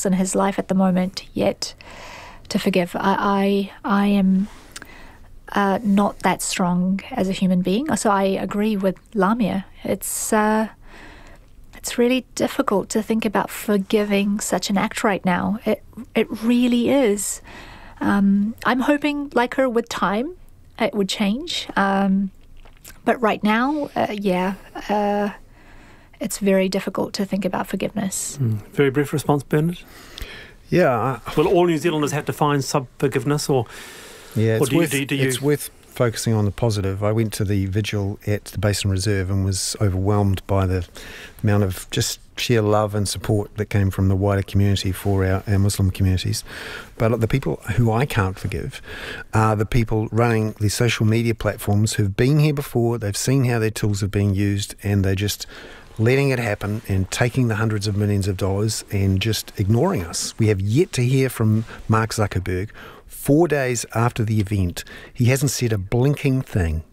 in his life at the moment yet to forgive. I am not that strong as a human being. So I agree with Lamia. It's really difficult to think about forgiving such an act right now. It really is. I'm hoping, like her, with time, it would change. But right now, it's very difficult to think about forgiveness. Very brief response, Bernard? Yeah. Will all New Zealanders have to find forgiveness, or it's worth focusing on the positive. I went to the vigil at the Basin Reserve and was overwhelmed by the amount of just sheer love and support that came from the wider community for our Muslim communities. But the people who I can't forgive are the people running the social media platforms who've been here before, they've seen how their tools are being used, and they're just letting it happen and taking the hundreds of millions of dollars and just ignoring us. We have yet to hear from Mark Zuckerberg. 4 days after the event, he hasn't said a blinking thing.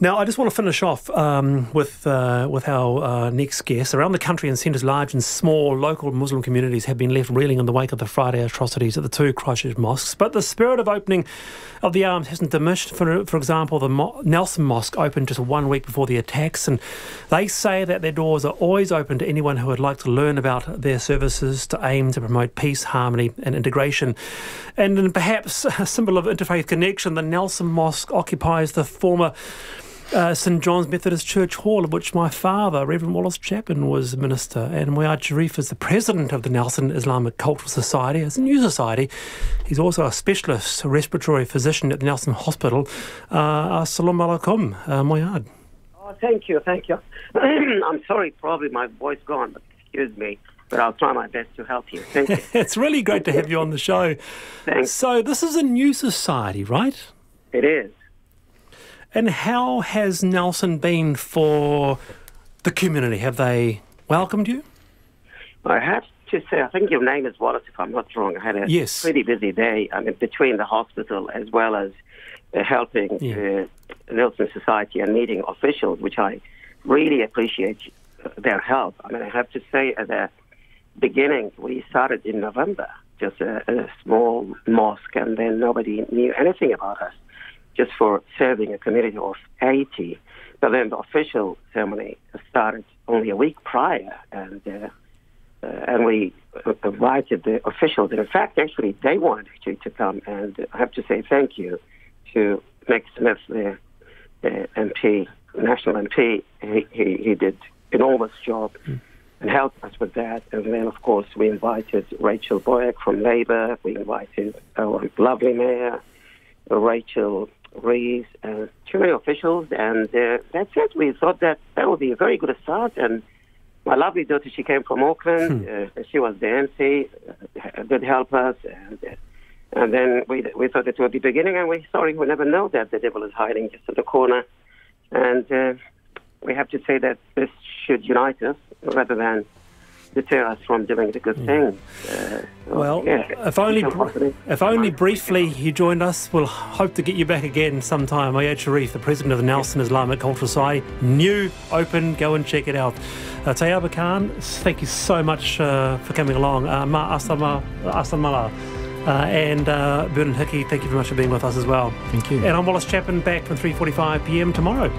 Now, I just want to finish off with our next guest. Around the country, in centres large and small, local Muslim communities have been left reeling in the wake of the Friday atrocities at the two Christchurch mosques. But the spirit of opening of the arms hasn't diminished. For example, the Nelson Mosque opened just 1 week before the attacks, and they say that their doors are always open to anyone who would like to learn about their services to aim to promote peace, harmony and integration. And then perhaps a symbol of interfaith connection, the Nelson Mosque occupies the former St John's Methodist Church Hall, of which my father, Reverend Wallace Chapman, was minister, and Moyad Sharif is the president of the Nelson Islamic Cultural Society. It's a new society. He's also a specialist respiratory physician at the Nelson Hospital. Assalamu alaikum, Moyad. Oh, thank you. I'm sorry, probably my voice gone, but excuse me. But I'll try my best to help you. Thank you. It's really great to have you on the show. Thanks. So this is a new society, right? It is. And how has Nelson been for the community? Have they welcomed you? I have to say, I think your name is Wallace, if I'm not wrong. I had a pretty busy day. I mean, between the hospital as well as helping the Nelson Society and meeting officials, which I really appreciate their help. I mean, I have to say, at the beginning, we started in November, just a small mosque, and then nobody knew anything about us, just for serving a community of 80. But then the official ceremony started only a week prior, and we invited the officials. And in fact, actually, they wanted to come, and I have to say thank you to Mick Smith, the MP, national MP. He did an enormous job and helped us with that. And then, of course, we invited Rachel Buyback from Labour. We invited our lovely mayor, Rachel Reeves, too many officials, and that's it. We thought that would be a very good start. And my lovely daughter, she came from Auckland. She was the MC, did help us, and then we thought it would be beginning, and we never know that the devil is hiding just in the corner. And we have to say that this should unite us rather than deter us from doing the good things. If only briefly you joined us, we'll hope to get you back again sometime. Moyad Sharif, the president of the Nelson Islamic Cultural Society, new, open, go and check it out. Tayaba Khan, thank you so much for coming along. Ma Asamala. And Bernard Hickey, thank you very much for being with us as well. Thank you. And I'm Wallace Chapman, back from 3:45 p.m. tomorrow.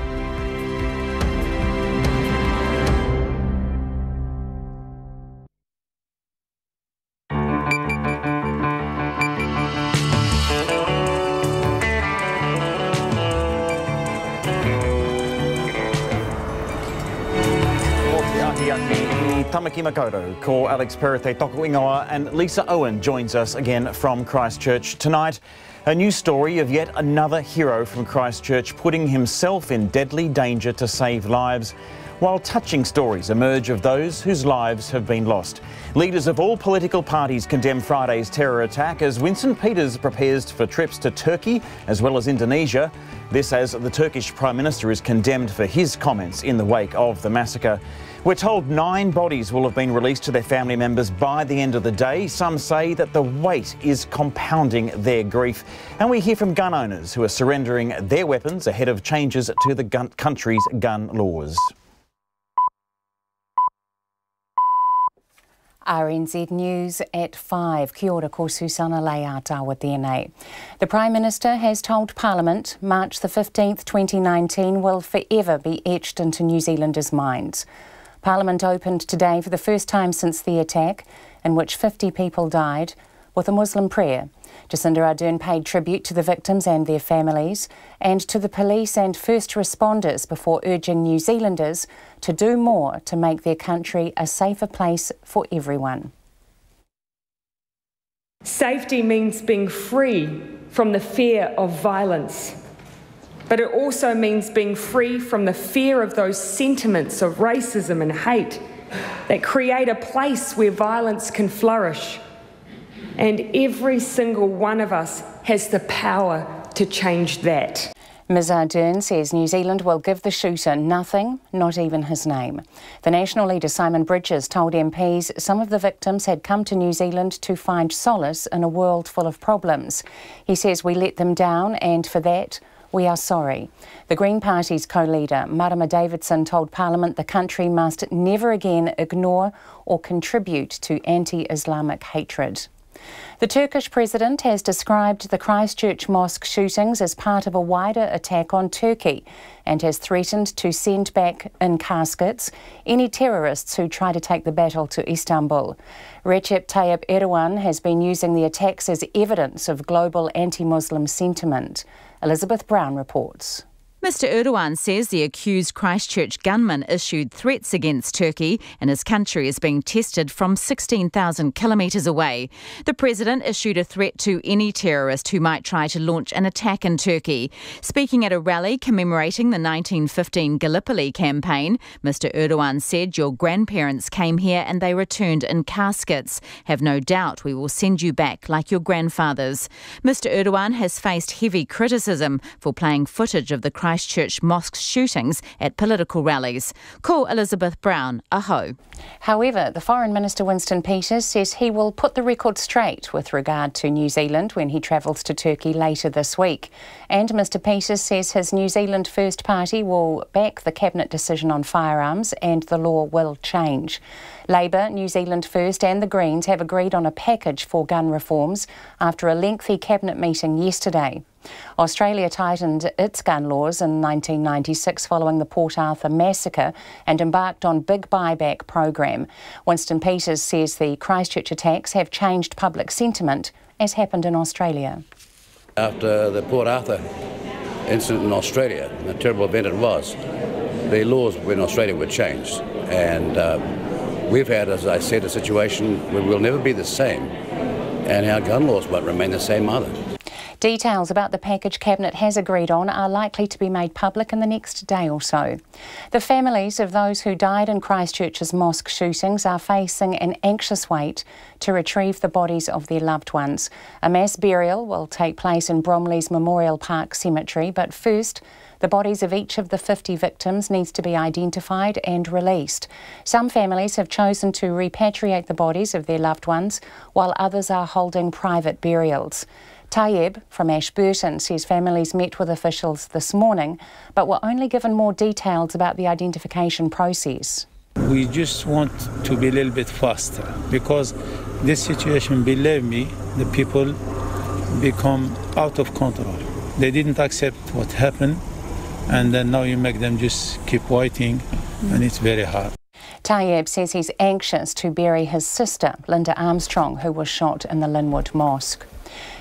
Tamaki Makoto, ko Alex Perete Toko Ingoa, and Lisa Owen joins us again from Christchurch tonight. A new story of yet another hero from Christchurch putting himself in deadly danger to save lives, while touching stories emerge of those whose lives have been lost. Leaders of all political parties condemn Friday's terror attack as Winston Peters prepares for trips to Turkey as well as Indonesia. This as the Turkish Prime Minister is condemned for his comments in the wake of the massacre. We're told 9 bodies will have been released to their family members by the end of the day. Some say that the weight is compounding their grief. And we hear from gun owners who are surrendering their weapons ahead of changes to the country's gun laws. RNZ News at 5. Kia ora, ko Susana Leata tēnei. The Prime Minister has told Parliament March the 15th, 2019 will forever be etched into New Zealanders' minds. Parliament opened today for the first time since the attack, in which 50 people died, with a Muslim prayer. Jacinda Ardern paid tribute to the victims and their families, and to the police and first responders before urging New Zealanders to do more to make their country a safer place for everyone. Safety means being free from the fear of violence, but it also means being free from the fear of those sentiments of racism and hate that create a place where violence can flourish. And every single one of us has the power to change that. Ms Ardern says New Zealand will give the shooter nothing, not even his name. The National leader Simon Bridges told MPs some of the victims had come to New Zealand to find solace in a world full of problems. He says we let them down, and for that we are sorry. The Green Party's co-leader, Marama Davidson, told Parliament the country must never again ignore or contribute to anti-Islamic hatred. The Turkish president has described the Christchurch mosque shootings as part of a wider attack on Turkey and has threatened to send back in caskets any terrorists who try to take the battle to Istanbul. Recep Tayyip Erdogan has been using the attacks as evidence of global anti-Muslim sentiment. Elizabeth Brown reports. Mr Erdogan says the accused Christchurch gunman issued threats against Turkey and his country is being tested from 16,000 kilometres away. The president issued a threat to any terrorist who might try to launch an attack in Turkey. Speaking at a rally commemorating the 1915 Gallipoli campaign, Mr Erdogan said, "Your grandparents came here and they returned in caskets. Have no doubt we will send you back like your grandfathers." Mr Erdogan has faced heavy criticism for playing footage of the Christchurch mosque shootings at political rallies. Call Elizabeth Brown, aho. However, the Foreign Minister Winston Peters says he will put the record straight with regard to New Zealand when he travels to Turkey later this week. And Mr Peters says his New Zealand First Party will back the Cabinet decision on firearms and the law will change. Labour, New Zealand First and the Greens have agreed on a package for gun reforms after a lengthy Cabinet meeting yesterday. Australia tightened its gun laws in 1996 following the Port Arthur massacre and embarked on Big Buyback program. Winston Peters says the Christchurch attacks have changed public sentiment, as happened in Australia. After the Port Arthur incident in Australia, a terrible event it was, the laws in Australia were changed, and we've had, as I said, a situation where we'll never be the same, and our gun laws won't remain the same either. Details about the package Cabinet has agreed on are likely to be made public in the next day or so. The families of those who died in Christchurch's mosque shootings are facing an anxious wait to retrieve the bodies of their loved ones. A mass burial will take place in Bromley's Memorial Park Cemetery, but first, the bodies of each of the 50 victims needs to be identified and released. Some families have chosen to repatriate the bodies of their loved ones, while others are holding private burials. Tayyip from Ashburton says families met with officials this morning, but were only given more details about the identification process. We just want to be a little bit faster because this situation, believe me, the people become out of control. They didn't accept what happened, and then now you make them just keep waiting, and it's very hard. Tayyip says he's anxious to bury his sister, Linda Armstrong, who was shot in the Linwood Mosque.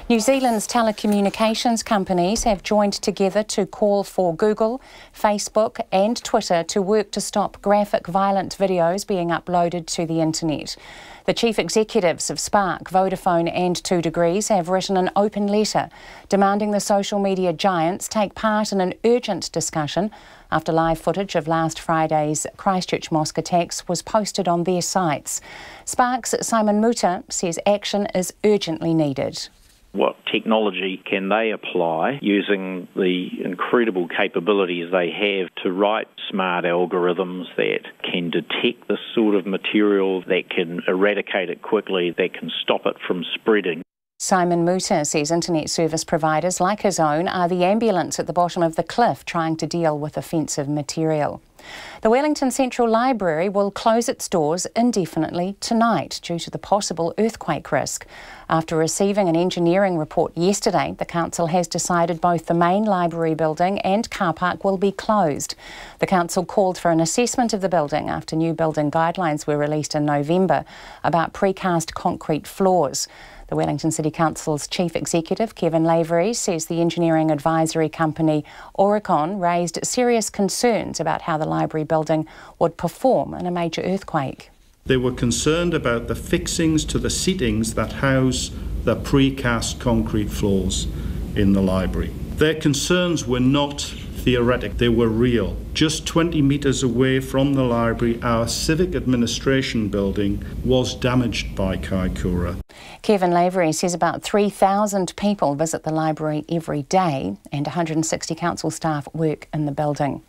New Zealand's telecommunications companies have joined together to call for Google, Facebook and Twitter to work to stop graphic, violent videos being uploaded to the internet. The chief executives of Spark, Vodafone and 2 Degrees have written an open letter demanding the social media giants take part in an urgent discussion after live footage of last Friday's Christchurch mosque attacks was posted on their sites. Spark's Simon Muta says action is urgently needed. What technology can they apply using the incredible capabilities they have to write smart algorithms that can detect this sort of material, that can eradicate it quickly, that can stop it from spreading? Simon Muta says internet service providers like his own are the ambulance at the bottom of the cliff trying to deal with offensive material. The Wellington Central Library will close its doors indefinitely tonight due to the possible earthquake risk. After receiving an engineering report yesterday, the council has decided both the main library building and car park will be closed. The council called for an assessment of the building after new building guidelines were released in November about precast concrete floors. The Wellington City Council's Chief Executive, Kevin Lavery, says the engineering advisory company Oricon raised serious concerns about how the library building would perform in a major earthquake. They were concerned about the fixings to the seatings that house the precast concrete floors in the library. Their concerns were not theoretic, they were real. Just 20 metres away from the library, our civic administration building was damaged by Kaikoura. Kevin Lavery says about 3,000 people visit the library every day and 160 council staff work in the building.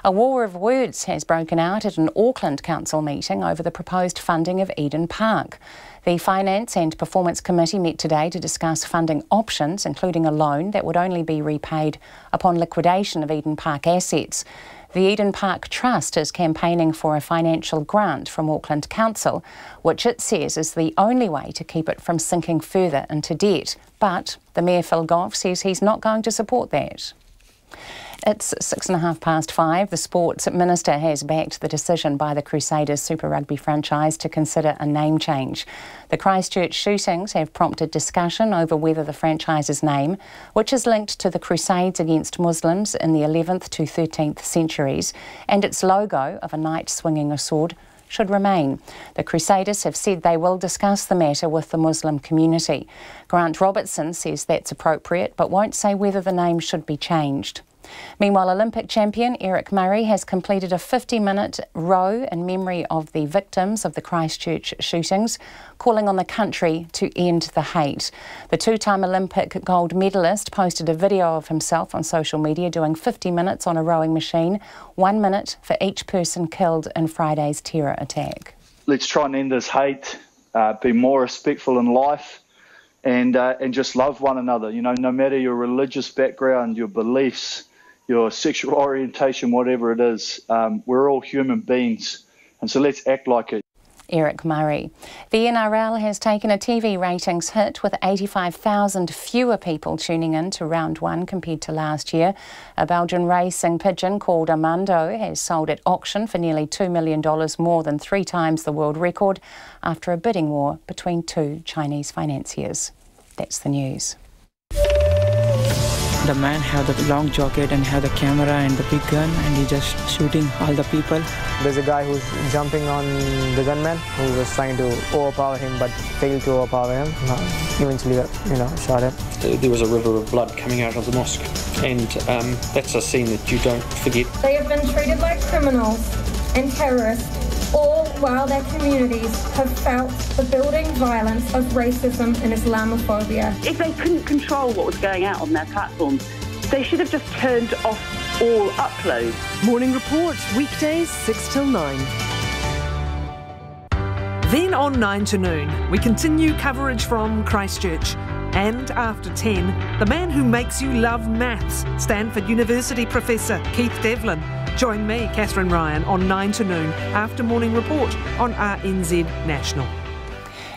A war of words has broken out at an Auckland council meeting over the proposed funding of Eden Park. The Finance and Performance Committee met today to discuss funding options, including a loan that would only be repaid upon liquidation of Eden Park assets. The Eden Park Trust is campaigning for a financial grant from Auckland Council, which it says is the only way to keep it from sinking further into debt. But the Mayor Phil Goff says he's not going to support that. It's 5:06. The Sports Minister has backed the decision by the Crusaders Super Rugby franchise to consider a name change. The Christchurch shootings have prompted discussion over whether the franchise's name, which is linked to the crusades against Muslims in the 11th to 13th centuries, and its logo of a knight swinging a sword, should remain. The Crusaders have said they will discuss the matter with the Muslim community. Grant Robertson says that's appropriate, but won't say whether the name should be changed. Meanwhile, Olympic champion Eric Murray has completed a 50-minute row in memory of the victims of the Christchurch shootings, calling on the country to end the hate. The two-time Olympic gold medalist posted a video of himself on social media doing 50 minutes on a rowing machine, 1 minute for each person killed in Friday's terror attack. Let's try and end this hate, be more respectful in life, and just love one another. You know, no matter your religious background, your beliefs, your sexual orientation, whatever it is, we're all human beings, and so let's act like it. Eric Murray. The NRL has taken a TV ratings hit with 85,000 fewer people tuning in to round one compared to last year. A Belgian racing pigeon called Armando has sold at auction for nearly $2 million, more than 3 times the world record, after a bidding war between 2 Chinese financiers. That's the news. The man had the long jacket and had the camera and the big gun, and he just shooting all the people. There's a guy who's jumping on the gunman who was trying to overpower him but failed to overpower him. Eventually, shot him. There was a river of blood coming out of the mosque, and that's a scene that you don't forget. They have been treated like criminals and terrorists, all while their communities have felt the building violence of racism and Islamophobia. If they couldn't control what was going out on their platforms, they should have just turned off all uploads. Morning Report, weekdays 6 till 9. Then on 9 to noon, we continue coverage from Christchurch. And after 10, the man who makes you love maths, Stanford University Professor Keith Devlin. Join me, Catherine Ryan, on 9 to noon after Morning Report on RNZ National.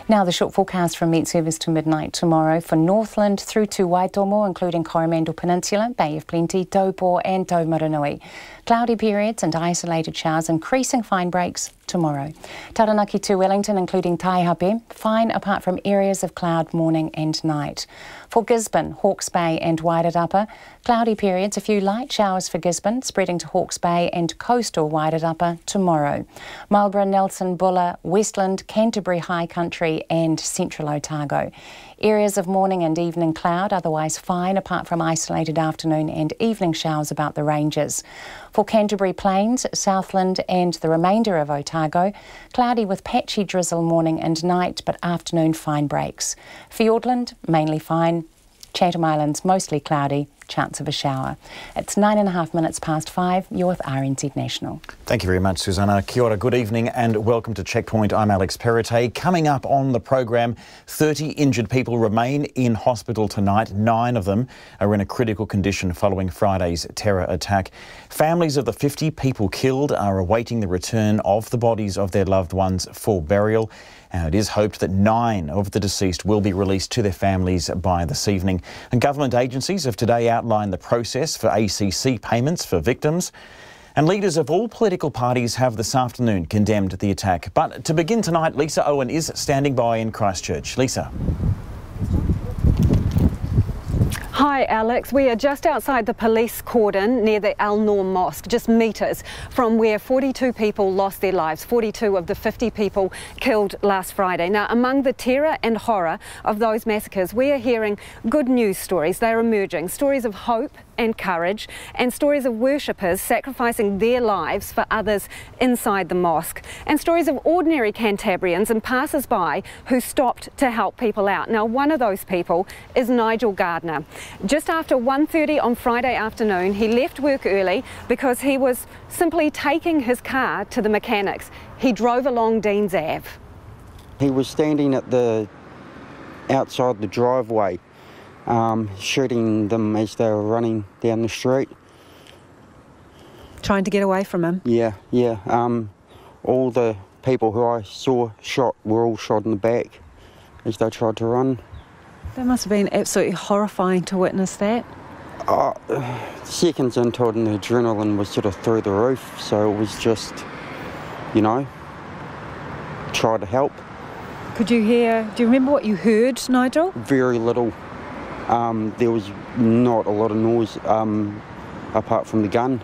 Now the short forecast from Met Service to midnight tomorrow for Northland through to Waitomo, including Coromandel Peninsula, Bay of Plenty, Taupo and Taumaranui. Cloudy periods and isolated showers, increasing fine breaks tomorrow. Taranaki to Wellington, including Taihape, fine apart from areas of cloud morning and night. For Gisborne, Hawke's Bay and Wairarapa, cloudy periods, a few light showers for Gisborne, spreading to Hawke's Bay and coastal Wairarapa tomorrow. Marlborough, Nelson, Buller, Westland, Canterbury High Country and central Otago. Areas of morning and evening cloud, otherwise fine apart from isolated afternoon and evening showers about the ranges. For Canterbury Plains, Southland and the remainder of Otago, cloudy with patchy drizzle morning and night, but afternoon fine breaks. Fiordland, mainly fine. Chatham Islands, mostly cloudy chance of a shower. It's 9.5 minutes past 5. You're with RNZ National. Thank you very much, Susanna. Kia ora, good evening and welcome to Checkpoint. I'm Alex Perrottet. Coming up on the program, 30 injured people remain in hospital tonight. 9 of them are in a critical condition following Friday's terror attack. Families of the 50 people killed are awaiting the return of the bodies of their loved ones for burial. It is hoped that 9 of the deceased will be released to their families by this evening. And government agencies have today outlined the process for ACC payments for victims. And leaders of all political parties have this afternoon condemned the attack. But to begin tonight, Lisa Owen is standing by in Christchurch. Lisa. Hi Alex, we are just outside the police cordon near the Al Noor Mosque, just metres from where 42 people lost their lives, 42 of the 50 people killed last Friday. Now, among the terror and horror of those massacres, we are hearing good news stories. They're emerging, stories of hope and courage, and stories of worshippers sacrificing their lives for others inside the mosque, and stories of ordinary Cantabrians and passers-by who stopped to help people out. Now, one of those people is Nigel Gardner. Just after 1:30 on Friday afternoon, he left work early because he was simply taking his car to the mechanics. He drove along Deans Ave. He was standing at the outside the driveway, shooting them as they were running down the street. Trying to get away from him? Yeah. All the people who I saw shot were all shot in the back as they tried to run. That must have been absolutely horrifying to witness that. Seconds into it and the adrenaline was sort of through the roof, so it was just, try to help. Do you remember what you heard, Nigel? Very little. There was not a lot of noise apart from the gun.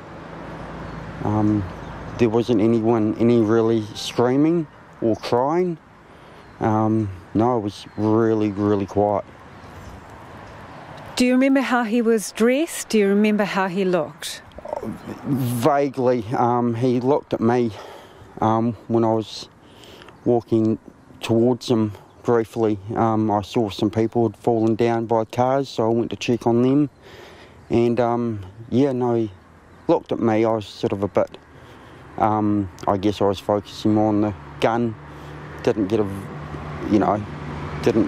There wasn't any really screaming or crying. No, it was really, really quiet. Do you remember how he was dressed? Do you remember how he looked? Vaguely. He looked at me when I was walking towards him briefly. I saw some people had fallen down by cars, so I went to check on them. And he looked at me. I was sort of a bit, I guess I was focusing more on the gun. Didn't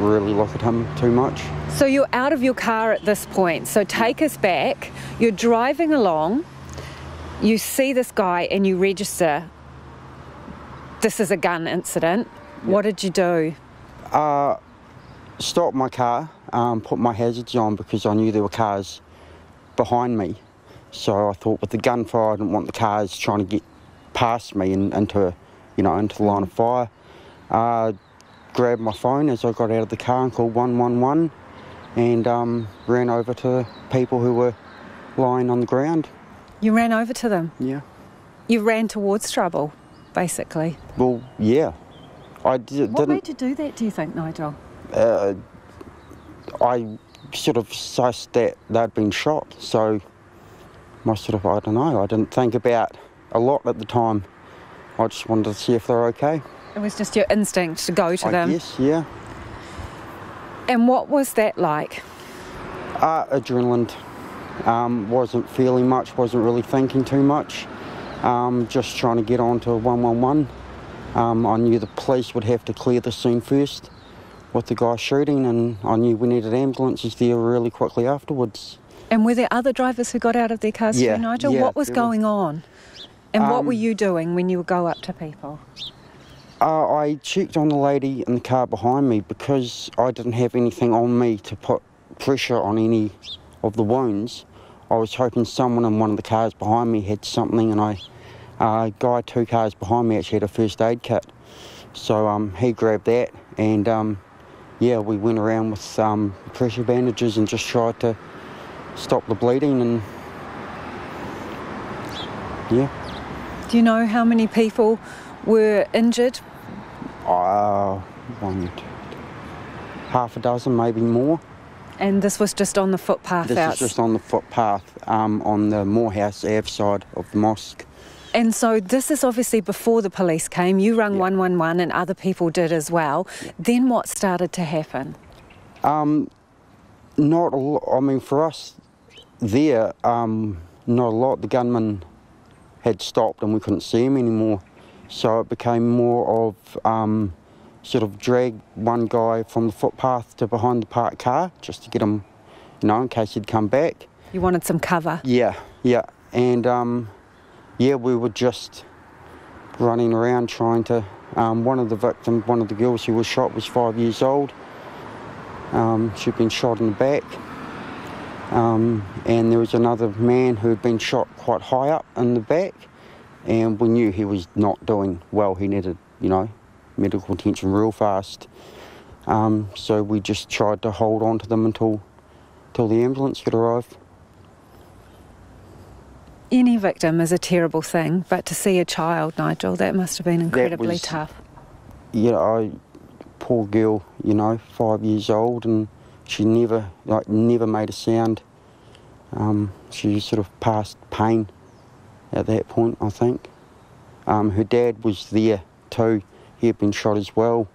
really look at him too much. So you're out of your car at this point, so take us back. You're driving along, you see this guy and you register this is a gun incident. Yep. What did you do? Stopped my car, put my hazards on because I knew there were cars behind me. So I thought with the gunfire, I didn't want the cars trying to get past me and into the line of fire. Grabbed my phone as I got out of the car and called 111 and ran over to people who were lying on the ground. You ran over to them? Yeah. You ran towards trouble, basically? Well, yeah. What made you do that, do you think, Nigel? I sort of sussed that they'd been shot, so I didn't think about a lot at the time. I just wanted to see if they're okay. It was just your instinct to go to them? Yes, yeah. And what was that like? Adrenaline. Wasn't feeling much, wasn't really thinking too much. Just trying to get on to 111. I knew the police would have to clear the scene first with the guy shooting, and I knew we needed ambulances there really quickly afterwards. And were there other drivers who got out of their cars too, Nigel? Yeah, what was going on? And what were you doing when you would go up to people? I checked on the lady in the car behind me because I didn't have anything on me to put pressure on any of the wounds. I was hoping someone in one of the cars behind me had something, and a guy 2 cars behind me actually had a first aid kit. So he grabbed that, and we went around with pressure bandages and just tried to stop the bleeding, and yeah. Do you know how many people were injured? Half a dozen, maybe more. And this was just on the footpath This was just on the footpath on the Morehouse Ave side of the mosque. And so this is obviously before the police came. You rang 111 and other people did as well. Then what started to happen? Not a lot. I mean, for us, there, not a lot. The gunman had stopped and we couldn't see him anymore. So it became more of sort of drag one guy from the footpath to behind the parked car just to get him, you know, in case he'd come back. You wanted some cover? Yeah. And yeah, we were just running around trying to, one of the victims, one of the girls who was shot was 5 years old. She'd been shot in the back. And there was another man who had been shot quite high up in the back, and we knew he was not doing well. He needed, you know, medical attention real fast. So we just tried to hold on to them until the ambulance could arrive. Any victim is a terrible thing, but to see a child, Nigel, that must have been incredibly tough. Yeah, poor girl, you know, 5 years old, and she never made a sound. She sort of passed pain at that point, I think. Her dad was there too. He had been shot as well.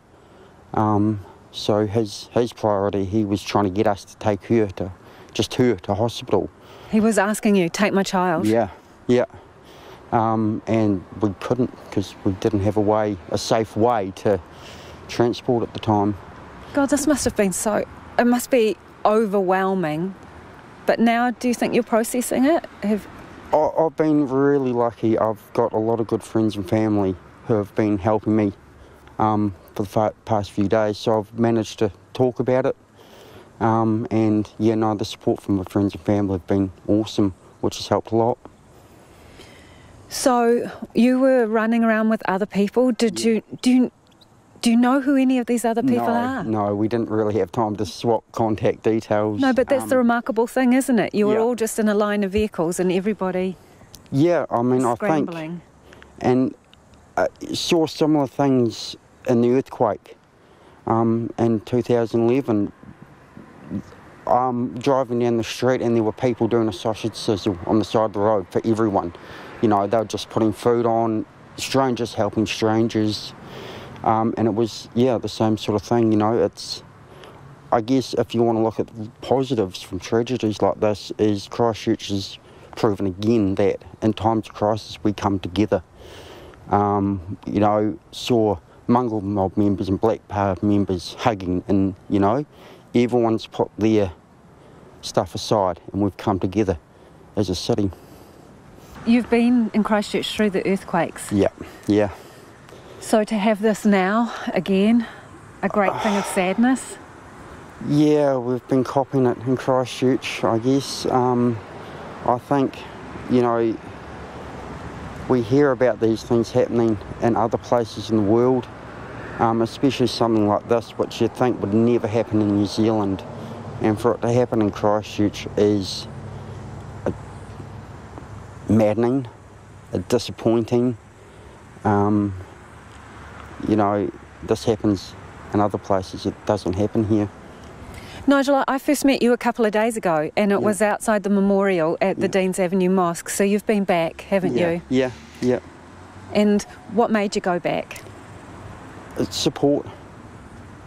So his priority, he was trying to get us to take her to hospital. He was asking you, take my child? Yeah. And we couldn't because we didn't have a safe way to transport at the time. God, this must have been it must be overwhelming. But now, do you think you're processing it? I've been really lucky. I've got a lot of good friends and family who have been helping me for the past few days. So I've managed to talk about it. And yeah, no, the support from my friends and family have been awesome, which has helped a lot. So you were running around with other people. Do you know who any of these other people are? No, we didn't really have time to swap contact details. No, but that's the remarkable thing, isn't it? You were all just in a line of vehicles and everybody scrambling. And saw similar things in the earthquake in 2011. Driving down the street and there were people doing a sausage sizzle on the side of the road for everyone. You know, they were just putting food on, strangers helping strangers. And it was, the same sort of thing, you know. I guess if you want to look at positives from tragedies like this, is Christchurch has proven again that in times of crisis we come together. You know, saw mongrel mob members and Black Power members hugging and, you know, everyone's put their stuff aside and we've come together as a city. You've been in Christchurch through the earthquakes. Yeah. So to have this now, again, a great thing of sadness? Yeah, we've been copping it in Christchurch, I guess. I think, you know, we hear about these things happening in other places in the world, especially something like this, which you'd think would never happen in New Zealand. And for it to happen in Christchurch is maddening, disappointing. You know, this happens in other places, it doesn't happen here. Nigel, I first met you a couple of days ago and it was outside the memorial at the Deans Avenue Mosque, so you've been back, haven't you? Yeah. And what made you go back? It's support,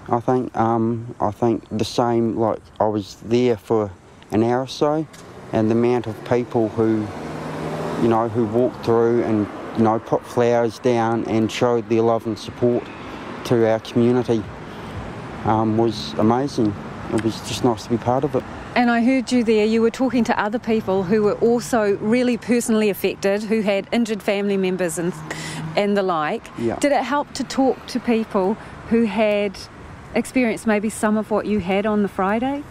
I think. I think the same, like I was there for an hour or so, and the amount of people who, you know, who walked through and, you know, put flowers down and showed their love and support to our community was amazing. It was just nice to be part of it. And I heard you there, you were talking to other people who were also really personally affected, who had injured family members and the like. Yeah. Did it help to talk to people who had experienced maybe some of what you had on the Friday?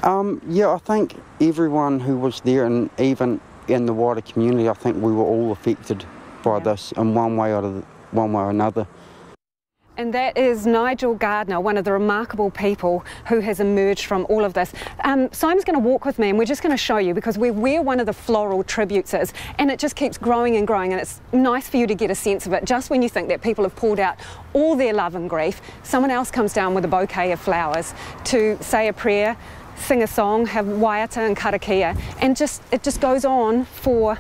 Yeah, I think everyone who was there, and even in the wider community, I think we were all affected by this in one way or another. And that is Nigel Gardner, one of the remarkable people who has emerged from all of this. Simon's going to walk with me and we're just going to show you, because we're where one of the floral tributes is, and it just keeps growing and growing, and it's nice for you to get a sense of it. Just when you think that people have pulled out all their love and grief, someone else comes down with a bouquet of flowers to say a prayer, sing a song, have waiata and karakia, and it just goes on for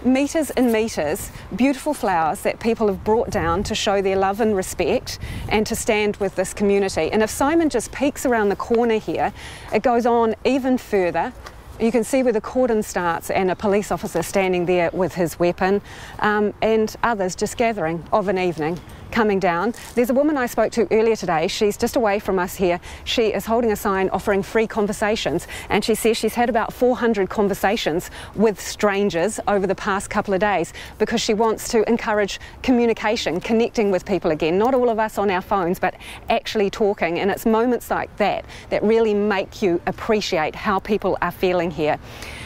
metres and metres, beautiful flowers that people have brought down to show their love and respect and to stand with this community. And if Simon just peeks around the corner here, it goes on even further You can see where the cordon starts and a police officer standing there with his weapon, and others just gathering of an evening, coming down. There's a woman I spoke to earlier today. She's just away from us here. She is holding a sign offering free conversations, and she says she's had about 400 conversations with strangers over the past couple of days because she wants to encourage communication, connecting with people again. Not all of us on our phones, but actually talking, and it's moments like that that really make you appreciate how people are feeling here.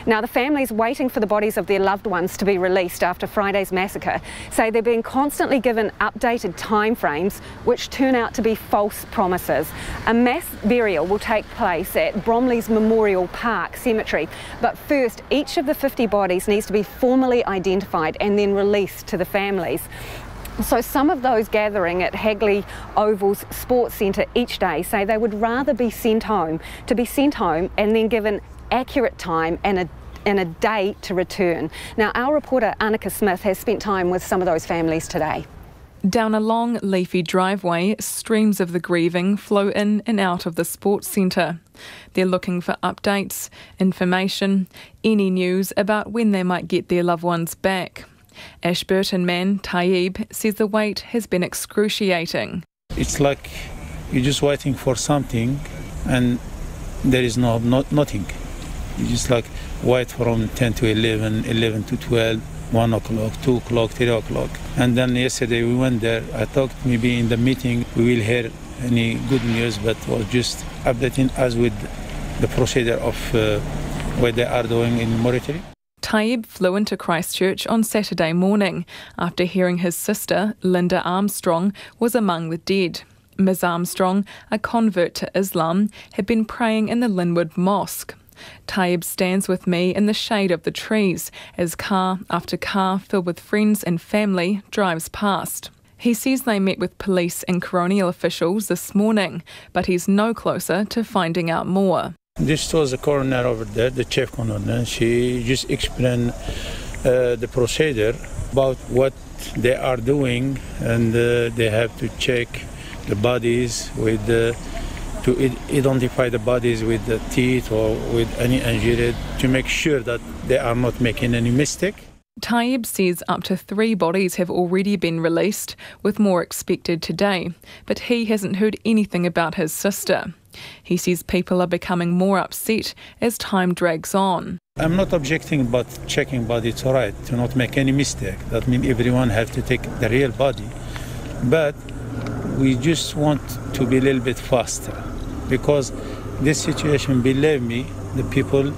Now, the families waiting for the bodies of their loved ones to be released after Friday's massacre say they're being constantly given updated timeframes which turn out to be false promises. A mass burial will take place at Bromley's Memorial Park Cemetery, but first each of the 50 bodies needs to be formally identified and then released to the families. So some of those gathering at Hagley Oval's Sports Centre each day say they would rather be sent home, and then given accurate time and a day to return. Now, our reporter Annika Smith has spent time with some of those families today. Down a long, leafy driveway, streams of the grieving flow in and out of the sports centre. They're looking for updates, information, any news about when they might get their loved ones back. Ashburton man Taib says the wait has been excruciating. It's like you're just waiting for something and there is nothing. You just like wait from 10 to 11, 11 to 12, 1 o'clock, 2 o'clock, 3 o'clock. And then yesterday we went there. I thought maybe in the meeting we will hear any good news, but was just updating us with the procedure of what they are doing in Mauritania. Taib flew into Christchurch on Saturday morning after hearing his sister, Linda Armstrong, was among the dead. Ms Armstrong, a convert to Islam, had been praying in the Linwood Mosque. Taib stands with me in the shade of the trees as car after car filled with friends and family drives past. He says they met with police and coronial officials this morning, but he's no closer to finding out more. This was the coroner over there, the chief coroner. She just explained the procedure about what they are doing, and they have to check the bodies with to identify the bodies with the teeth or with any injury to make sure that they are not making any mistake. Taib says up to 3 bodies have already been released, with more expected today, but he hasn't heard anything about his sister. He says people are becoming more upset as time drags on. I'm not objecting about checking body, it's all right, to not make any mistake. That means everyone have to take the real body. But we just want to be a little bit faster, because this situation, believe me, the people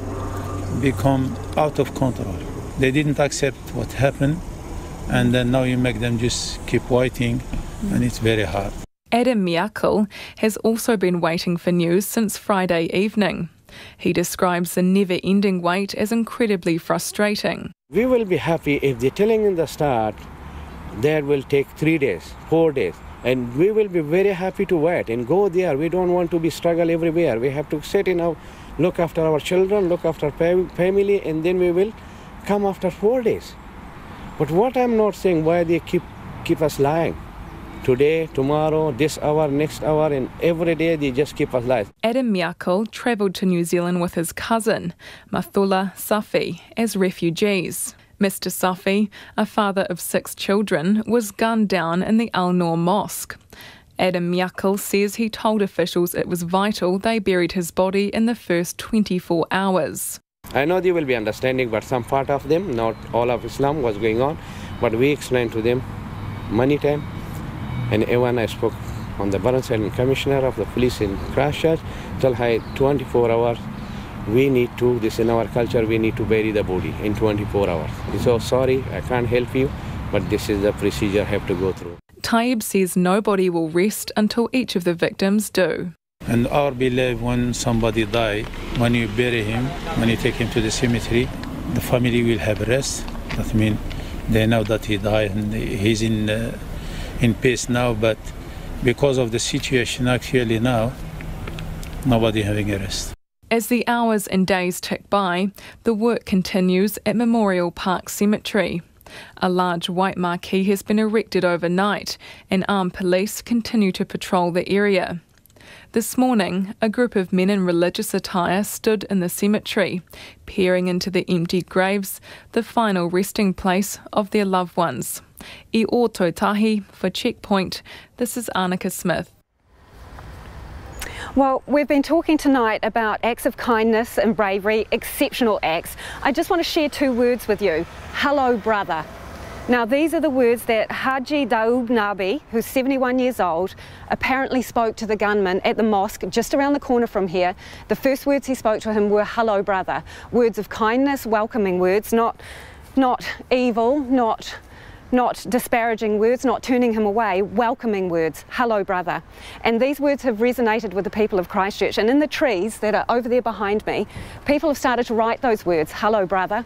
become out of control. They didn't accept what happened, and then now you make them just keep waiting, and it's very hard. Adam Miakal has also been waiting for news since Friday evening. He describes the never-ending wait as incredibly frustrating. We will be happy if they're telling in the start that will take 3 days, 4 days, and we will be very happy to wait and go there. We don't want to be struggle everywhere. We have to sit in our, look after our children, look after family, and then we will come after 4 days. But what I'm not saying, why they keep us lying. Today, tomorrow, this hour, next hour, and every day they just keep us lying. Adam Miakal travelled to New Zealand with his cousin, Mathula Safi, as refugees. Mr Safi, a father of 6 children, was gunned down in the Al Noor Mosque. Adam Miakal says he told officials it was vital they buried his body in the first 24 hours. I know they will be understanding, but some part of them, not all of Islam, was going on. But we explained to them many times. And when I spoke on the Burnside Commissioner of the Police in Christchurch, tell her 24 hours, we need to, this in our culture, we need to bury the body in 24 hours. So sorry, I can't help you, but this is the procedure I have to go through. Taib says nobody will rest until each of the victims do. And our belief, when somebody dies, when you bury him, when you take him to the cemetery, the family will have rest. That means they know that he died and he's in peace now, but because of the situation actually now, nobody having a rest. As the hours and days tick by, the work continues at Memorial Park Cemetery. A large white marquee has been erected overnight, and armed police continue to patrol the area. This morning, a group of men in religious attire stood in the cemetery, peering into the empty graves, the final resting place of their loved ones. I o Totahi for Checkpoint, this is Annika Smith. Well, we've been talking tonight about acts of kindness and bravery, exceptional acts. I just want to share 2 words with you. Hello, brother. Now, these are the words that Haji Daoud Nabi, who's 71 years old, apparently spoke to the gunman at the mosque just around the corner from here. The first words he spoke to him were, hello, brother. Words of kindness, welcoming words, not evil, not disparaging words, not turning him away, welcoming words, hello brother. And these words have resonated with the people of Christchurch, and in the trees that are over there behind me, people have started to write those words, hello brother,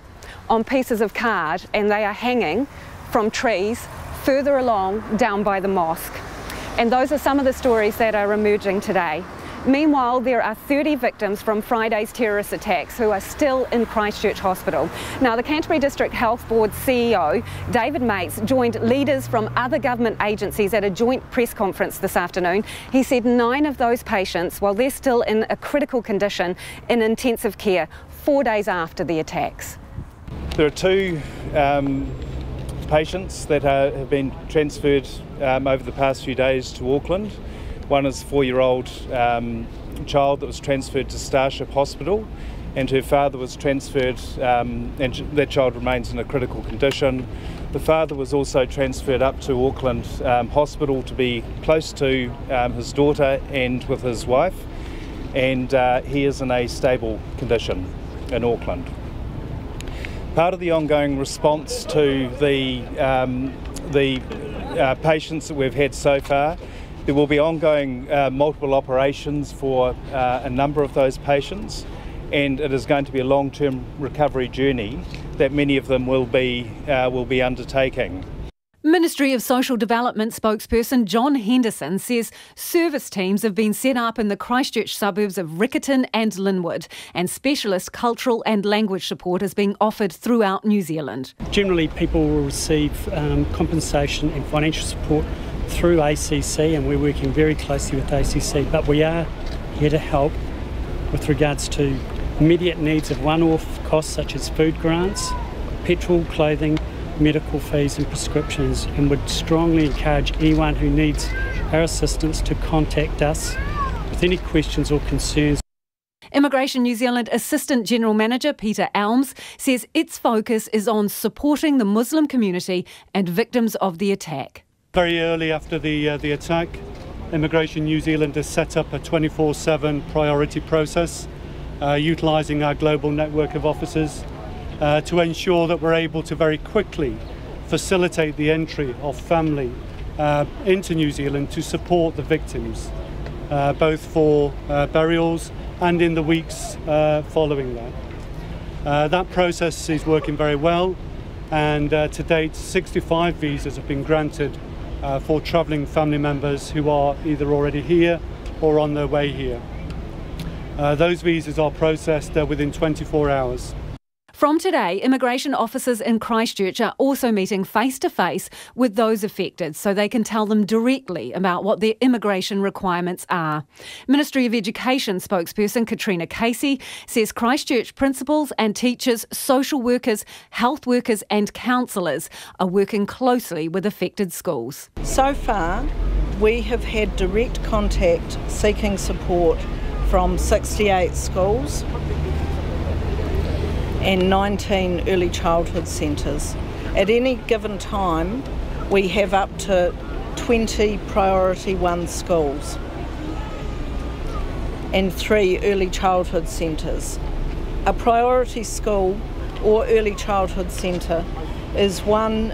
on pieces of card, and they are hanging from trees further along down by the mosque. And those are some of the stories that are emerging today. Meanwhile, there are 30 victims from Friday's terrorist attacks who are still in Christchurch Hospital. Now, the Canterbury District Health Board CEO, David Mates, joined leaders from other government agencies at a joint press conference this afternoon. He said 9 of those patients, well, they're still in a critical condition in intensive care 4 days after the attacks. There are 2 patients that have been transferred over the past few days to Auckland. One is a 4-year-old child that was transferred to Starship Hospital, and her father was transferred, and that child remains in a critical condition. The father was also transferred up to Auckland Hospital to be close to his daughter and with his wife, and he is in a stable condition in Auckland. Part of the ongoing response to the patients that we've had so far, there will be ongoing multiple operations for a number of those patients, and it is going to be a long-term recovery journey that many of them will be undertaking. Ministry of Social Development spokesperson John Henderson says service teams have been set up in the Christchurch suburbs of Riccarton and Linwood, and specialist cultural and language support is being offered throughout New Zealand. Generally, people will receive compensation and financial support through ACC, and we're working very closely with ACC, but we are here to help with regards to immediate needs of one-off costs such as food grants, petrol, clothing, medical fees and prescriptions, and would strongly encourage anyone who needs our assistance to contact us with any questions or concerns. Immigration New Zealand Assistant General Manager Peter Elms says its focus is on supporting the Muslim community and victims of the attack. Very early after the attack, Immigration New Zealand has set up a 24/7 priority process, utilising our global network of officers to ensure that we're able to very quickly facilitate the entry of family into New Zealand to support the victims, both for burials and in the weeks following that. That process is working very well, and to date 65 visas have been granted for travelling family members who are either already here or on their way here. Those visas are processed within 24 hours. From today, immigration officers in Christchurch are also meeting face-to-face with those affected so they can tell them directly about what their immigration requirements are. Ministry of Education spokesperson Katrina Casey says Christchurch principals and teachers, social workers, health workers and counsellors are working closely with affected schools. So far, we have had direct contact seeking support from 68 schools and 19 early childhood centres. At any given time, we have up to 20 Priority 1 schools and 3 early childhood centres. A priority school or early childhood centre is one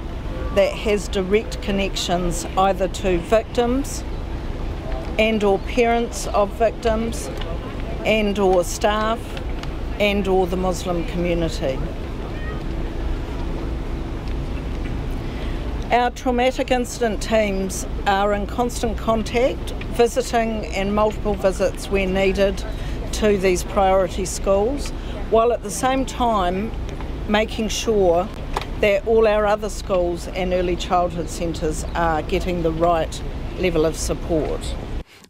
that has direct connections either to victims and or parents of victims and or staff and or the Muslim community. Our traumatic incident teams are in constant contact, visiting and multiple visits where needed to these priority schools, while at the same time making sure that all our other schools and early childhood centres are getting the right level of support.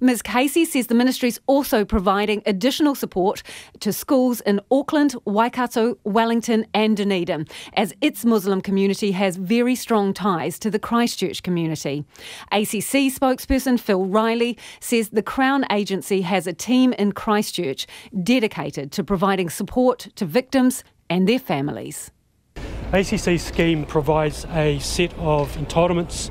Ms Casey says the ministry's also providing additional support to schools in Auckland, Waikato, Wellington and Dunedin, as its Muslim community has very strong ties to the Christchurch community. ACC spokesperson Phil Riley says the Crown Agency has a team in Christchurch dedicated to providing support to victims and their families. ACC's scheme provides a set of entitlements.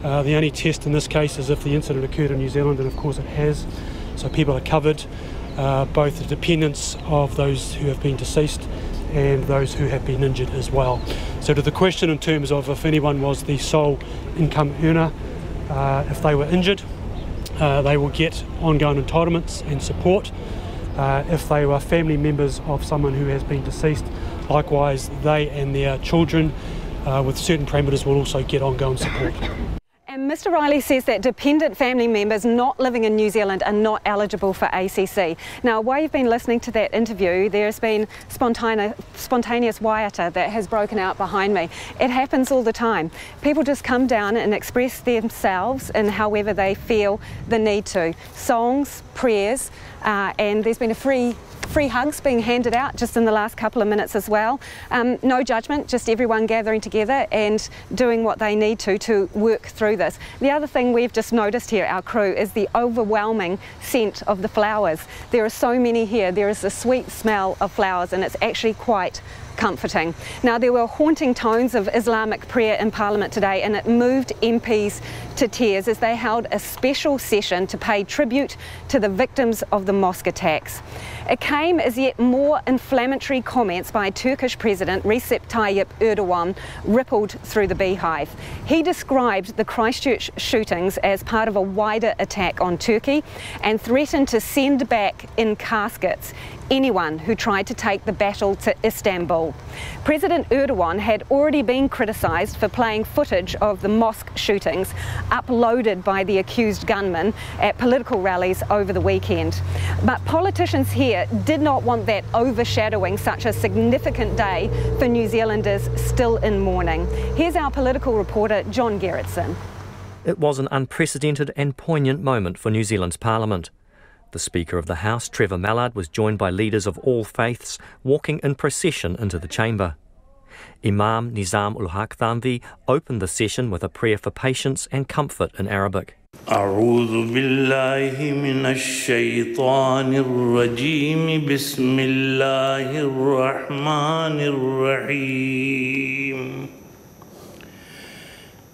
The only test in this case is if the incident occurred in New Zealand, and of course it has. So people are covered, both the dependents of those who have been deceased and those who have been injured as well. So to the question in terms of if anyone was the sole income earner, if they were injured, they will get ongoing entitlements and support. If they were family members of someone who has been deceased, likewise they and their children with certain parameters will also get ongoing support. And Mr Riley says that dependent family members not living in New Zealand are not eligible for ACC. Now, while you've been listening to that interview, there's been spontaneous waiata that has broken out behind me. It happens all the time. People just come down and express themselves in however they feel the need to. Songs, prayers, and there's been a free hugs being handed out just in the last couple of minutes as well. No judgment, just everyone gathering together and doing what they need to work through this. The other thing we've just noticed here, our crew, is the overwhelming scent of the flowers. There are so many here. There is a sweet smell of flowers and it's actually quite comforting. Now, there were haunting tones of Islamic prayer in Parliament today, and it moved MPs to tears as they held a special session to pay tribute to the victims of the mosque attacks. It came as yet more inflammatory comments by Turkish President Recep Tayyip Erdogan rippled through the beehive. He described the Christchurch shootings as part of a wider attack on Turkey and threatened to send back in caskets anyone who tried to take the battle to Istanbul. President Erdogan had already been criticised for playing footage of the mosque shootings uploaded by the accused gunmen at political rallies over the weekend. But politicians here did not want that overshadowing such a significant day for New Zealanders still in mourning. Here's our political reporter John Gerritsen. It was an unprecedented and poignant moment for New Zealand's Parliament. The Speaker of the House, Trevor Mallard, was joined by leaders of all faiths walking in procession into the chamber. Imam Nizam ul-Haq Thanvi opened the session with a prayer for patience and comfort in Arabic. أعوذ بالله من الشيطان الرجيم بسم الله الرحمن الرحيم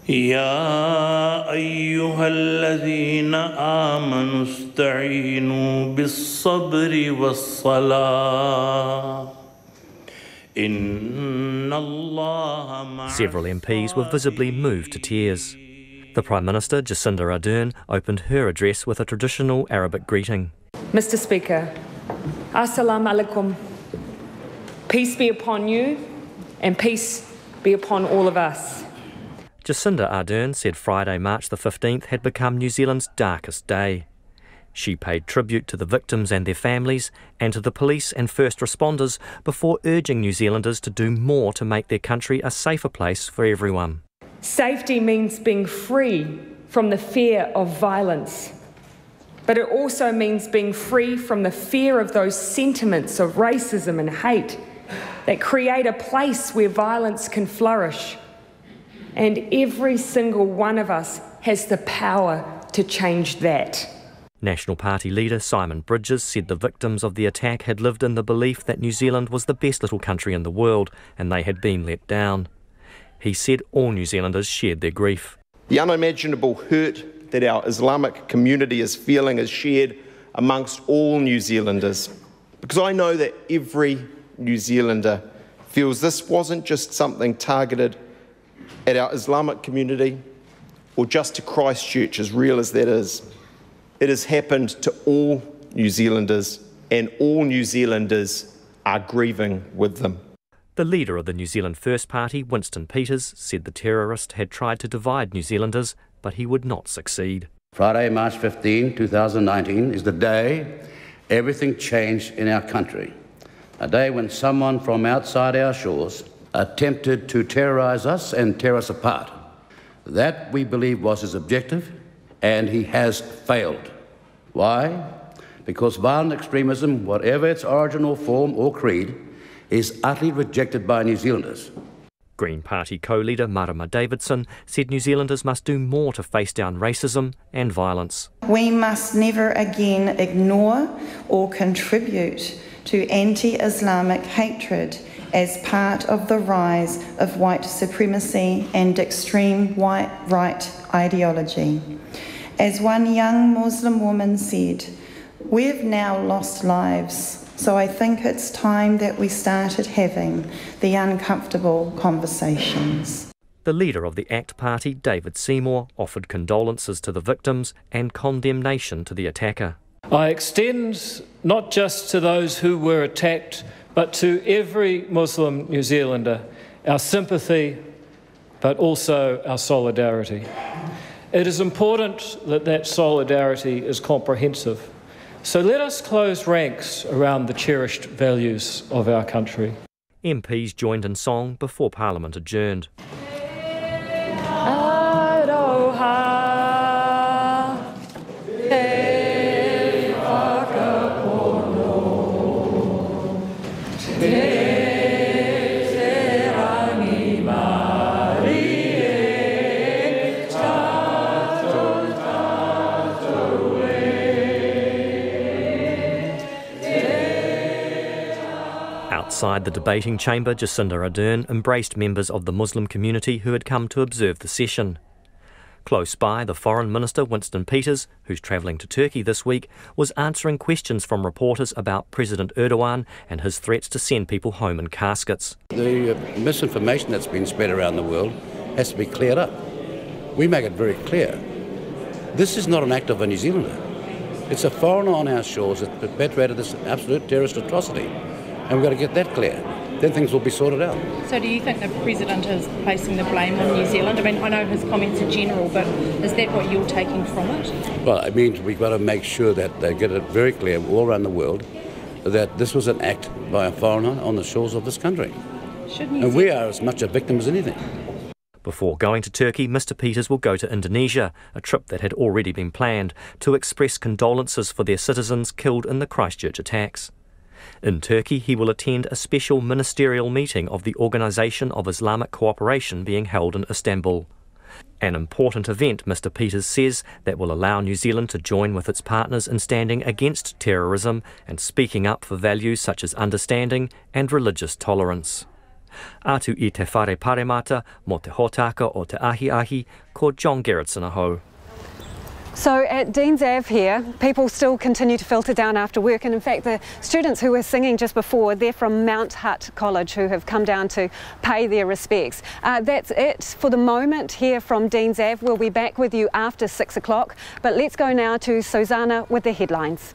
يا أيها الذين آمنوا استعينوا بالصبر والصلاة إن الله مع. Several MPs were visibly moved to tears. The Prime Minister, Jacinda Ardern, opened her address with a traditional Arabic greeting. Mr Speaker, Assalamu alaikum. Peace be upon you and peace be upon all of us. Jacinda Ardern said Friday, March the 15th, had become New Zealand's darkest day. She paid tribute to the victims and their families and to the police and first responders before urging New Zealanders to do more to make their country a safer place for everyone. Safety means being free from the fear of violence, but it also means being free from the fear of those sentiments of racism and hate that create a place where violence can flourish. And every single one of us has the power to change that. National Party leader Simon Bridges said the victims of the attack had lived in the belief that New Zealand was the best little country in the world and they had been let down. He said all New Zealanders shared their grief. The unimaginable hurt that our Islamic community is feeling is shared amongst all New Zealanders, because I know that every New Zealander feels this wasn't just something targeted at our Islamic community or just to Christchurch, as real as that is. It has happened to all New Zealanders, and all New Zealanders are grieving with them. The leader of the New Zealand First Party, Winston Peters, said the terrorist had tried to divide New Zealanders, but he would not succeed. Friday, March 15, 2019 is the day everything changed in our country. A day when someone from outside our shores attempted to terrorise us and tear us apart. That, we believe, was his objective, and he has failed. Why? Because violent extremism, whatever its origin or form or creed, is utterly rejected by New Zealanders. Green Party co-leader Marama Davidson said New Zealanders must do more to face down racism and violence. We must never again ignore or contribute to anti-Islamic hatred as part of the rise of white supremacy and extreme white right ideology. As one young Muslim woman said, "We've now lost lives, so I think it's time that we started having the uncomfortable conversations." The leader of the ACT Party, David Seymour, offered condolences to the victims and condemnation to the attacker. I extend not just to those who were attacked, but to every Muslim New Zealander, our sympathy, but also our solidarity. It is important that that solidarity is comprehensive. So let us close ranks around the cherished values of our country. MPs joined in song before Parliament adjourned. Outside the debating chamber, Jacinda Ardern embraced members of the Muslim community who had come to observe the session. Close by, the Foreign Minister, Winston Peters, who's travelling to Turkey this week, was answering questions from reporters about President Erdogan and his threats to send people home in caskets. The misinformation that's been spread around the world has to be cleared up. We make it very clear. This is not an act of a New Zealander. It's a foreigner on our shores that perpetrated this absolute terrorist atrocity. And we've got to get that clear. Then things will be sorted out. So do you think the President is placing the blame on New Zealand? I mean, I know his comments are general, but is that what you're taking from it? Well, I mean, we've got to make sure that they get it very clear all around the world that this was an act by a foreigner on the shores of this country. And we are as much a victim as anything. Before going to Turkey, Mr Peters will go to Indonesia, a trip that had already been planned, to express condolences for their citizens killed in the Christchurch attacks. In Turkey, he will attend a special ministerial meeting of the Organisation of Islamic Cooperation being held in Istanbul. An important event, Mr Peters says, that will allow New Zealand to join with its partners in standing against terrorism and speaking up for values such as understanding and religious tolerance. Atu I te whare paremata, mo te hotaka o te ahi ahi, ko John Gerritsen aho. So at Dean's Ave here, people still continue to filter down after work, and in fact the students who were singing just before, they're from Mount Hutt College who have come down to pay their respects. That's it for the moment here from Dean's Ave. We'll be back with you after 6 o'clock, but let's go now to Susanna with the headlines.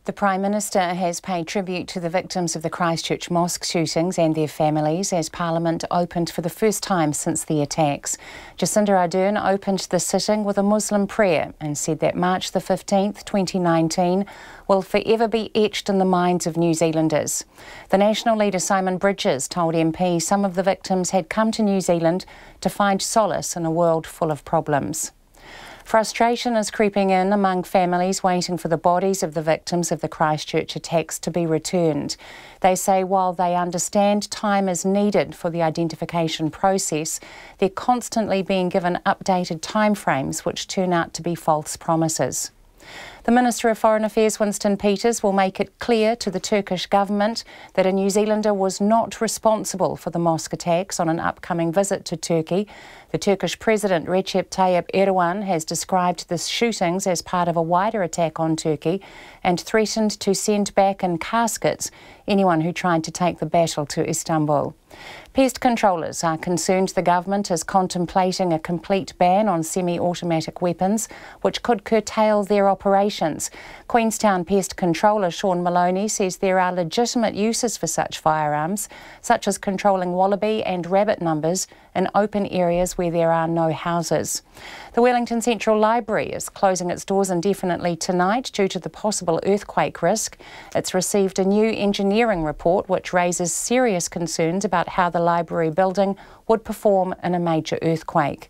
The Prime Minister has paid tribute to the victims of the Christchurch mosque shootings and their families as Parliament opened for the first time since the attacks. Jacinda Ardern opened the sitting with a Muslim prayer and said that March the 15th, 2019 will forever be etched in the minds of New Zealanders. The National leader Simon Bridges told MPs some of the victims had come to New Zealand to find solace in a world full of problems. Frustration is creeping in among families waiting for the bodies of the victims of the Christchurch attacks to be returned. They say while they understand time is needed for the identification process, they're constantly being given updated timeframes which turn out to be false promises. The Minister of Foreign Affairs, Winston Peters, will make it clear to the Turkish government that a New Zealander was not responsible for the mosque attacks on an upcoming visit to Turkey. The Turkish President Recep Tayyip Erdogan has described the shootings as part of a wider attack on Turkey and threatened to send back in caskets anyone who tried to take the battle to Istanbul. Pest controllers are concerned the government is contemplating a complete ban on semi-automatic weapons, which could curtail their operations. Queenstown Pest Controller Sean Maloney says there are legitimate uses for such firearms, such as controlling wallaby and rabbit numbers in open areas where there are no houses. The Wellington Central Library is closing its doors indefinitely tonight due to the possible earthquake risk. It's received a new engineering report which raises serious concerns about how the library building would perform in a major earthquake.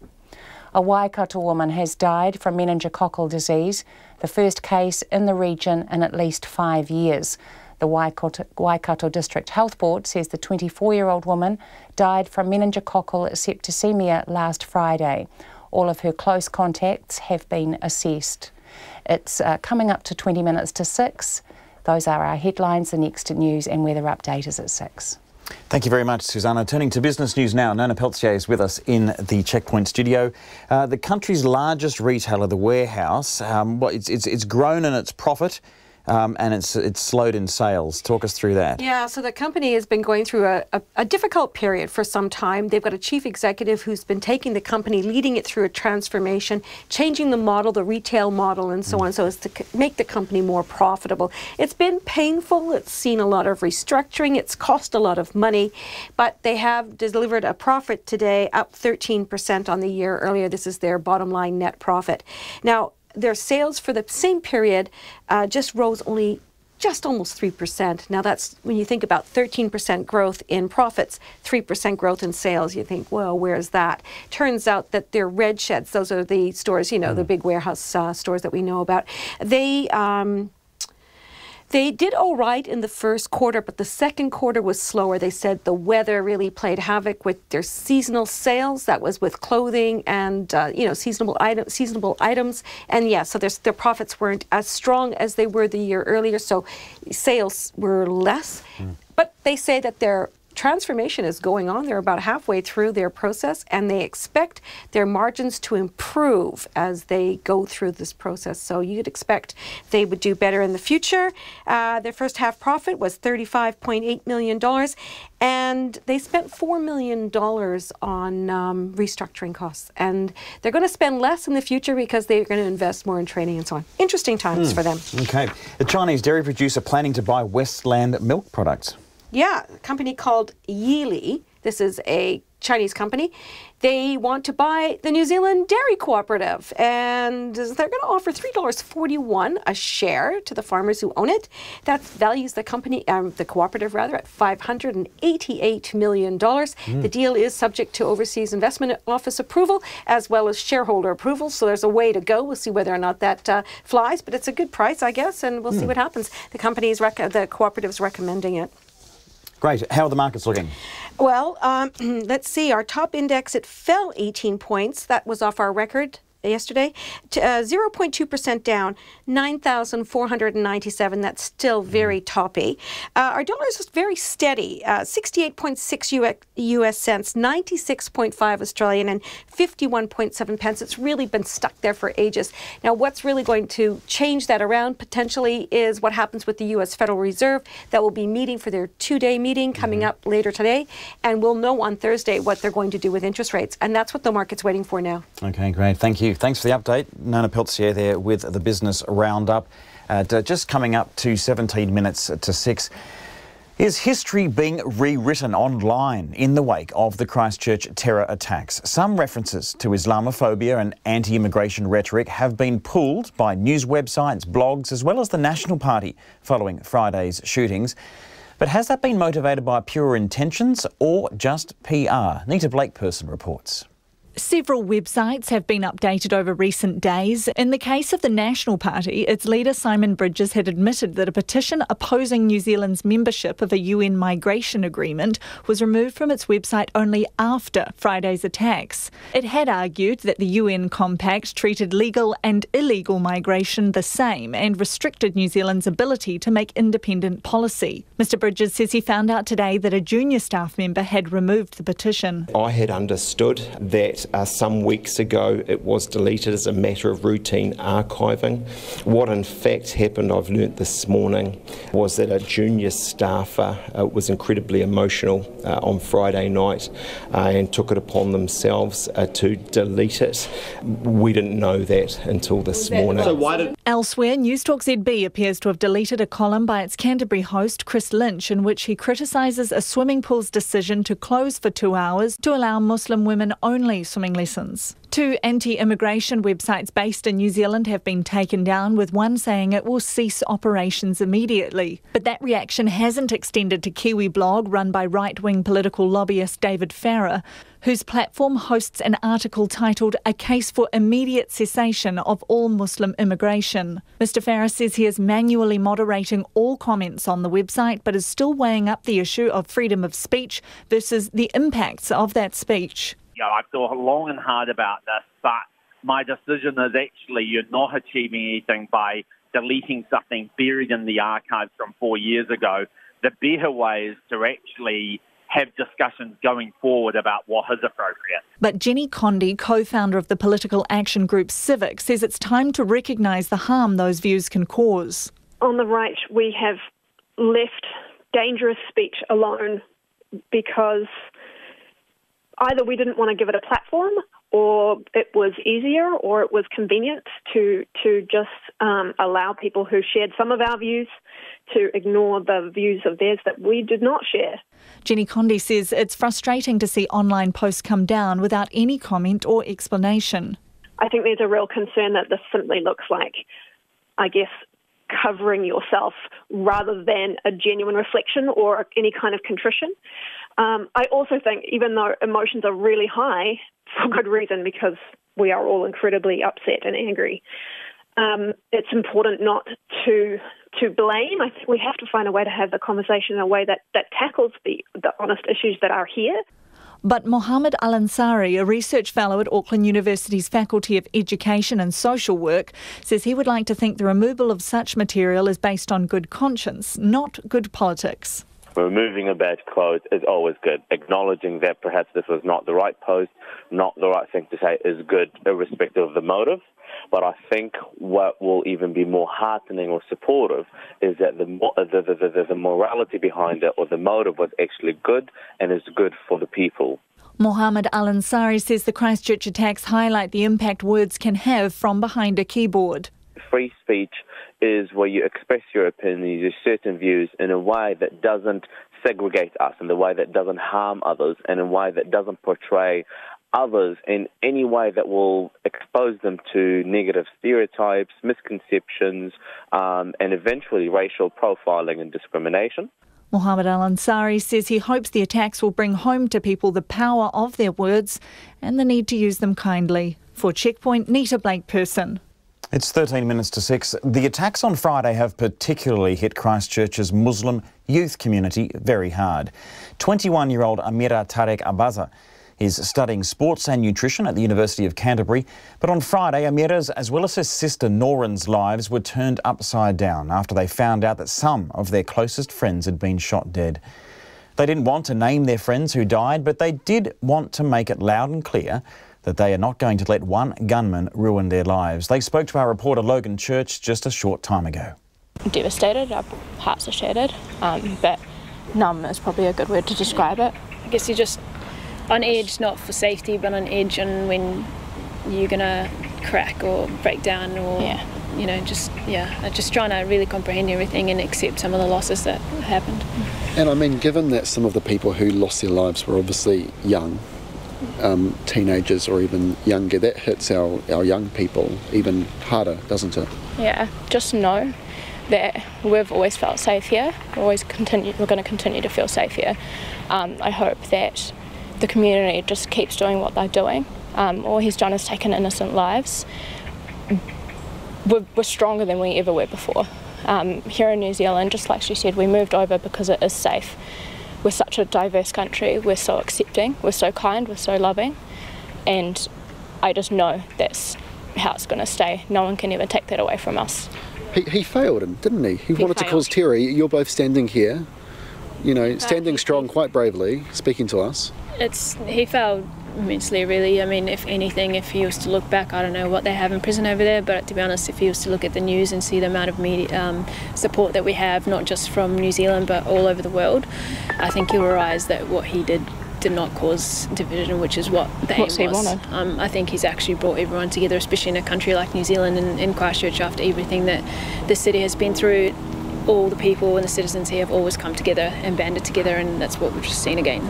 A Waikato woman has died from meningococcal disease, the first case in the region in at least 5 years. The Waikato District Health Board says the 24-year-old woman died from meningococcal septicemia last Friday. All of her close contacts have been assessed. It's coming up to 20 minutes to 6. Those are our headlines. The next news and weather update is at 6. Thank you very much, Susanna. Turning to business news now, Nona Peltier is with us in the Checkpoint studio. The country's largest retailer, The Warehouse, it's grown in its profit and it's slowed in sales. Talk us through that. Yeah, so the company has been going through a difficult period for some time. They've got a chief executive who's been taking the company, leading it through a transformation, changing the model, the retail model and so on, so as to make the company more profitable. It's been painful. It's seen a lot of restructuring. It's cost a lot of money, but they have delivered a profit today, up 13% on the year earlier. This is their bottom line net profit. Now, their sales for the same period just rose only just almost 3%. Now that's, when you think about 13% growth in profits, 3% growth in sales, you think, well, where's that? Turns out that their red sheds, those are the stores, you know, the big warehouse stores that we know about, they did all right in the first quarter, but the second quarter was slower. They said the weather really played havoc with their seasonal sales. That was with clothing and seasonable items. And yeah, so their profits weren't as strong as they were the year earlier. So sales were less. But they say that their transformation is going on. They're about halfway through their process, and they expect their margins to improve as they go through this process. So you'd expect they would do better in the future. Their first half profit was $35.8 million, and they spent $4 million on restructuring costs. And they're going to spend less in the future because they're going to invest more in training and so on. Interesting times for them. Okay. A Chinese dairy producer planning to buy Westland milk products. Yeah, a company called Yili. This is a Chinese company. They want to buy the New Zealand Dairy Cooperative, and they're going to offer $3.41 a share to the farmers who own it. That values the company, the cooperative rather, at $588 million. The deal is subject to Overseas Investment Office approval as well as shareholder approval, so there's a way to go. We'll see whether or not that flies, but it's a good price, I guess, and we'll see what happens. The cooperative's recommending it. Great. How are the markets looking? Well, let's see. Our top index, it fell 18 points. That was off our record yesterday. 0.2% down, 9,497. That's still very toppy. Our dollar is just very steady. 68.6 US cents, 96.5 Australian, and 51.7 pence. It's really been stuck there for ages. Now, what's really going to change that around potentially is what happens with the US Federal Reserve. That will be meeting for their two-day meeting coming up later today, and we'll know on Thursday what they're going to do with interest rates. And that's what the market's waiting for now. Okay, great. Thank you. Thanks for the update. Nona Peltier there with the Business Roundup. Just coming up to 17 minutes to 6. Is history being rewritten online in the wake of the Christchurch terror attacks? Some references to Islamophobia and anti-immigration rhetoric have been pulled by news websites, blogs, as well as the National Party following Friday's shootings. But has that been motivated by pure intentions or just PR? Nita Blake-Person reports. Several websites have been updated over recent days. In the case of the National Party, its leader Simon Bridges had admitted that a petition opposing New Zealand's membership of a UN migration agreement was removed from its website only after Friday's attacks. It had argued that the UN compact treated legal and illegal migration the same and restricted New Zealand's ability to make independent policy. Mr Bridges says he found out today that a junior staff member had removed the petition. I had understood that some weeks ago it was deleted as a matter of routine archiving. What in fact happened, I've learnt this morning, was that a junior staffer was incredibly emotional on Friday night and took it upon themselves to delete it. We didn't know that until this morning. So why did... Elsewhere, Newstalk ZB appears to have deleted a column by its Canterbury host Chris Lynch in which he criticises a swimming pool's decision to close for 2 hours to allow Muslim women only swimming lessons. 2 anti-immigration websites based in New Zealand have been taken down, with one saying it will cease operations immediately. But that reaction hasn't extended to Kiwi Blog, run by right-wing political lobbyist David Farrer, whose platform hosts an article titled "A Case for Immediate Cessation of All Muslim Immigration." Mr Farrer says he is manually moderating all comments on the website, but is still weighing up the issue of freedom of speech versus the impacts of that speech. I've thought long and hard about this, but my decision is actually you're not achieving anything by deleting something buried in the archives from 4 years ago. The better way is to actually have discussions going forward about what is appropriate. But Jenny Condi, co-founder of the political action group Civic, says it's time to recognise the harm those views can cause. On the right, we have left dangerous speech alone because either we didn't want to give it a platform, or it was easier, or it was convenient to just allow people who shared some of our views to ignore the views of theirs that we did not share. Jenny Condi says it's frustrating to see online posts come down without any comment or explanation. I think there's a real concern that this simply looks like, I guess, covering yourself rather than a genuine reflection or any kind of contrition. I also think, even though emotions are really high, for good reason, because we are all incredibly upset and angry, it's important not to blame. I think we have to find a way to have the conversation in a way that tackles the honest issues that are here. But Mohammed Al-Ansari, a research fellow at Auckland University's Faculty of Education and Social Work, says he would like to think the removal of such material is based on good conscience, not good politics. Removing a bad quote is always good. Acknowledging that perhaps this was not the right post, not the right thing to say, is good irrespective of the motive. But I think what will even be more heartening or supportive is that the morality behind it, or the motive, was actually good and is good for the people. Mohammed Al-Ansari says the Christchurch attacks highlight the impact words can have from behind a keyboard. Free speech is where you express your opinions, your certain views, in a way that doesn't segregate us, in a way that doesn't harm others, and in a way that doesn't portray others in any way that will expose them to negative stereotypes, misconceptions, and eventually racial profiling and discrimination. Mohammed Al-Ansari says he hopes the attacks will bring home to people the power of their words and the need to use them kindly. For Checkpoint, Nita Blake-Person. It's 13 minutes to 6. The attacks on Friday have particularly hit Christchurch's Muslim youth community very hard. 21-year-old Amira Tarek Abaza is studying sports and nutrition at the University of Canterbury. But on Friday, Amira's, as well as her sister Noran's, lives were turned upside down after they found out that some of their closest friends had been shot dead. They didn't want to name their friends who died, but they did want to make it loud and clear that they are not going to let one gunman ruin their lives. They spoke to our reporter Logan Church just a short time ago. Devastated, our hearts are shattered, but numb is probably a good word to describe it. I guess you're just on edge, not for safety, but on edge and when you're going to crack or break down or, just trying to really comprehend everything and accept some of the losses that happened. And I mean, given that some of the people who lost their lives were obviously young, teenagers or even younger, that hits our young people even harder, doesn't it? Yeah, just know that we've always felt safe here. We're going to continue to feel safe here. I hope that the community just keeps doing what they're doing. All he's done is taken innocent lives. We're stronger than we ever were before. Here in New Zealand, just like she said, we moved over because it is safe. We're such a diverse country, we're so accepting, we're so kind, we're so loving, and I just know that's how it's going to stay. No one can ever take that away from us. He failed him, didn't he? He wanted to cause terror. You're both standing here, standing strong quite bravely, speaking to us. He failed immensely, really. I mean, if anything, if he was to look back, I don't know what they have in prison over there, but to be honest, if he was to look at the news and see the amount of media support that we have, not just from New Zealand but all over the world, I think he'll realise that what he did not cause division, which is what the aim was. He wanted. I think he's actually brought everyone together, especially in a country like New Zealand and in Christchurch, after everything that the city has been through. All the people and the citizens here have always come together and banded together, and that's what we've just seen again.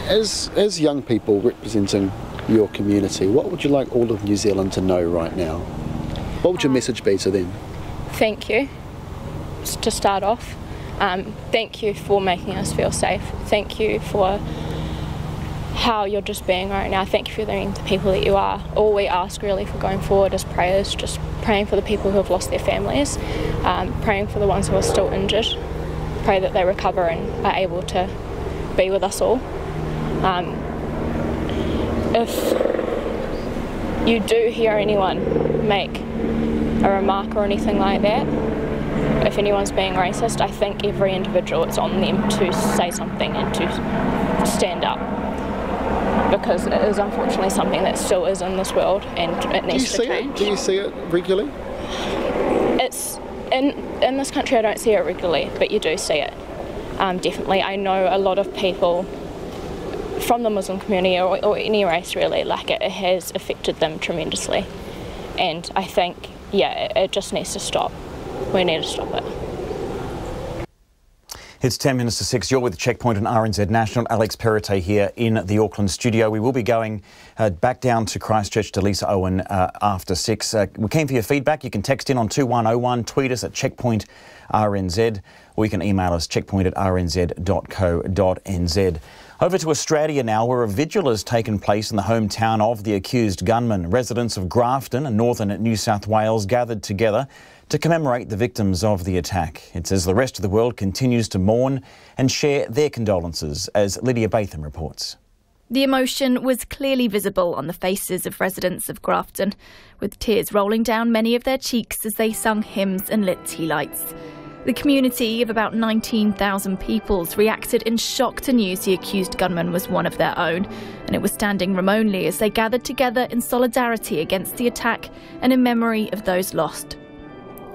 As young people representing your community. What would you like all of New Zealand to know right now? What would your message be to them? Thank you, to start off. Thank you for making us feel safe. Thank you for how you're just being right now. Thank you for being the people that you are. All we ask really for going forward is prayers, just praying for the people who have lost their families, praying for the ones who are still injured, pray that they recover and are able to be with us all. If you do hear anyone make a remark or anything like that, if anyone's being racist, I think every individual, it's on them to say something and to stand up, because it is unfortunately something that still is in this world and it needs to change. Do you see it regularly? It's in this country I don't see it regularly, but you do see it. Definitely. I know a lot of people from the Muslim community or any race really, like it has affected them tremendously. And I think, yeah, it just needs to stop. We need to stop it. It's 10 minutes to 6. You're with Checkpoint and RNZ National. Alex Perrottet here in the Auckland studio. We will be going back down to Christchurch to Lisa Owen after 6. We're keen for your feedback. You can text in on 2101, tweet us at Checkpoint RNZ, or you can email us checkpoint@rnz.co.nz. Over to Australia now, where a vigil has taken place in the hometown of the accused gunman. Residents of Grafton in northern New South Wales gathered together to commemorate the victims of the attack. It's as the rest of the world continues to mourn and share their condolences, as Lydia Batham reports. The emotion was clearly visible on the faces of residents of Grafton, with tears rolling down many of their cheeks as they sung hymns and lit tea lights. The community of about 19,000 peoples reacted in shock to news the accused gunman was one of their own, and it was standing room only as they gathered together in solidarity against the attack and in memory of those lost.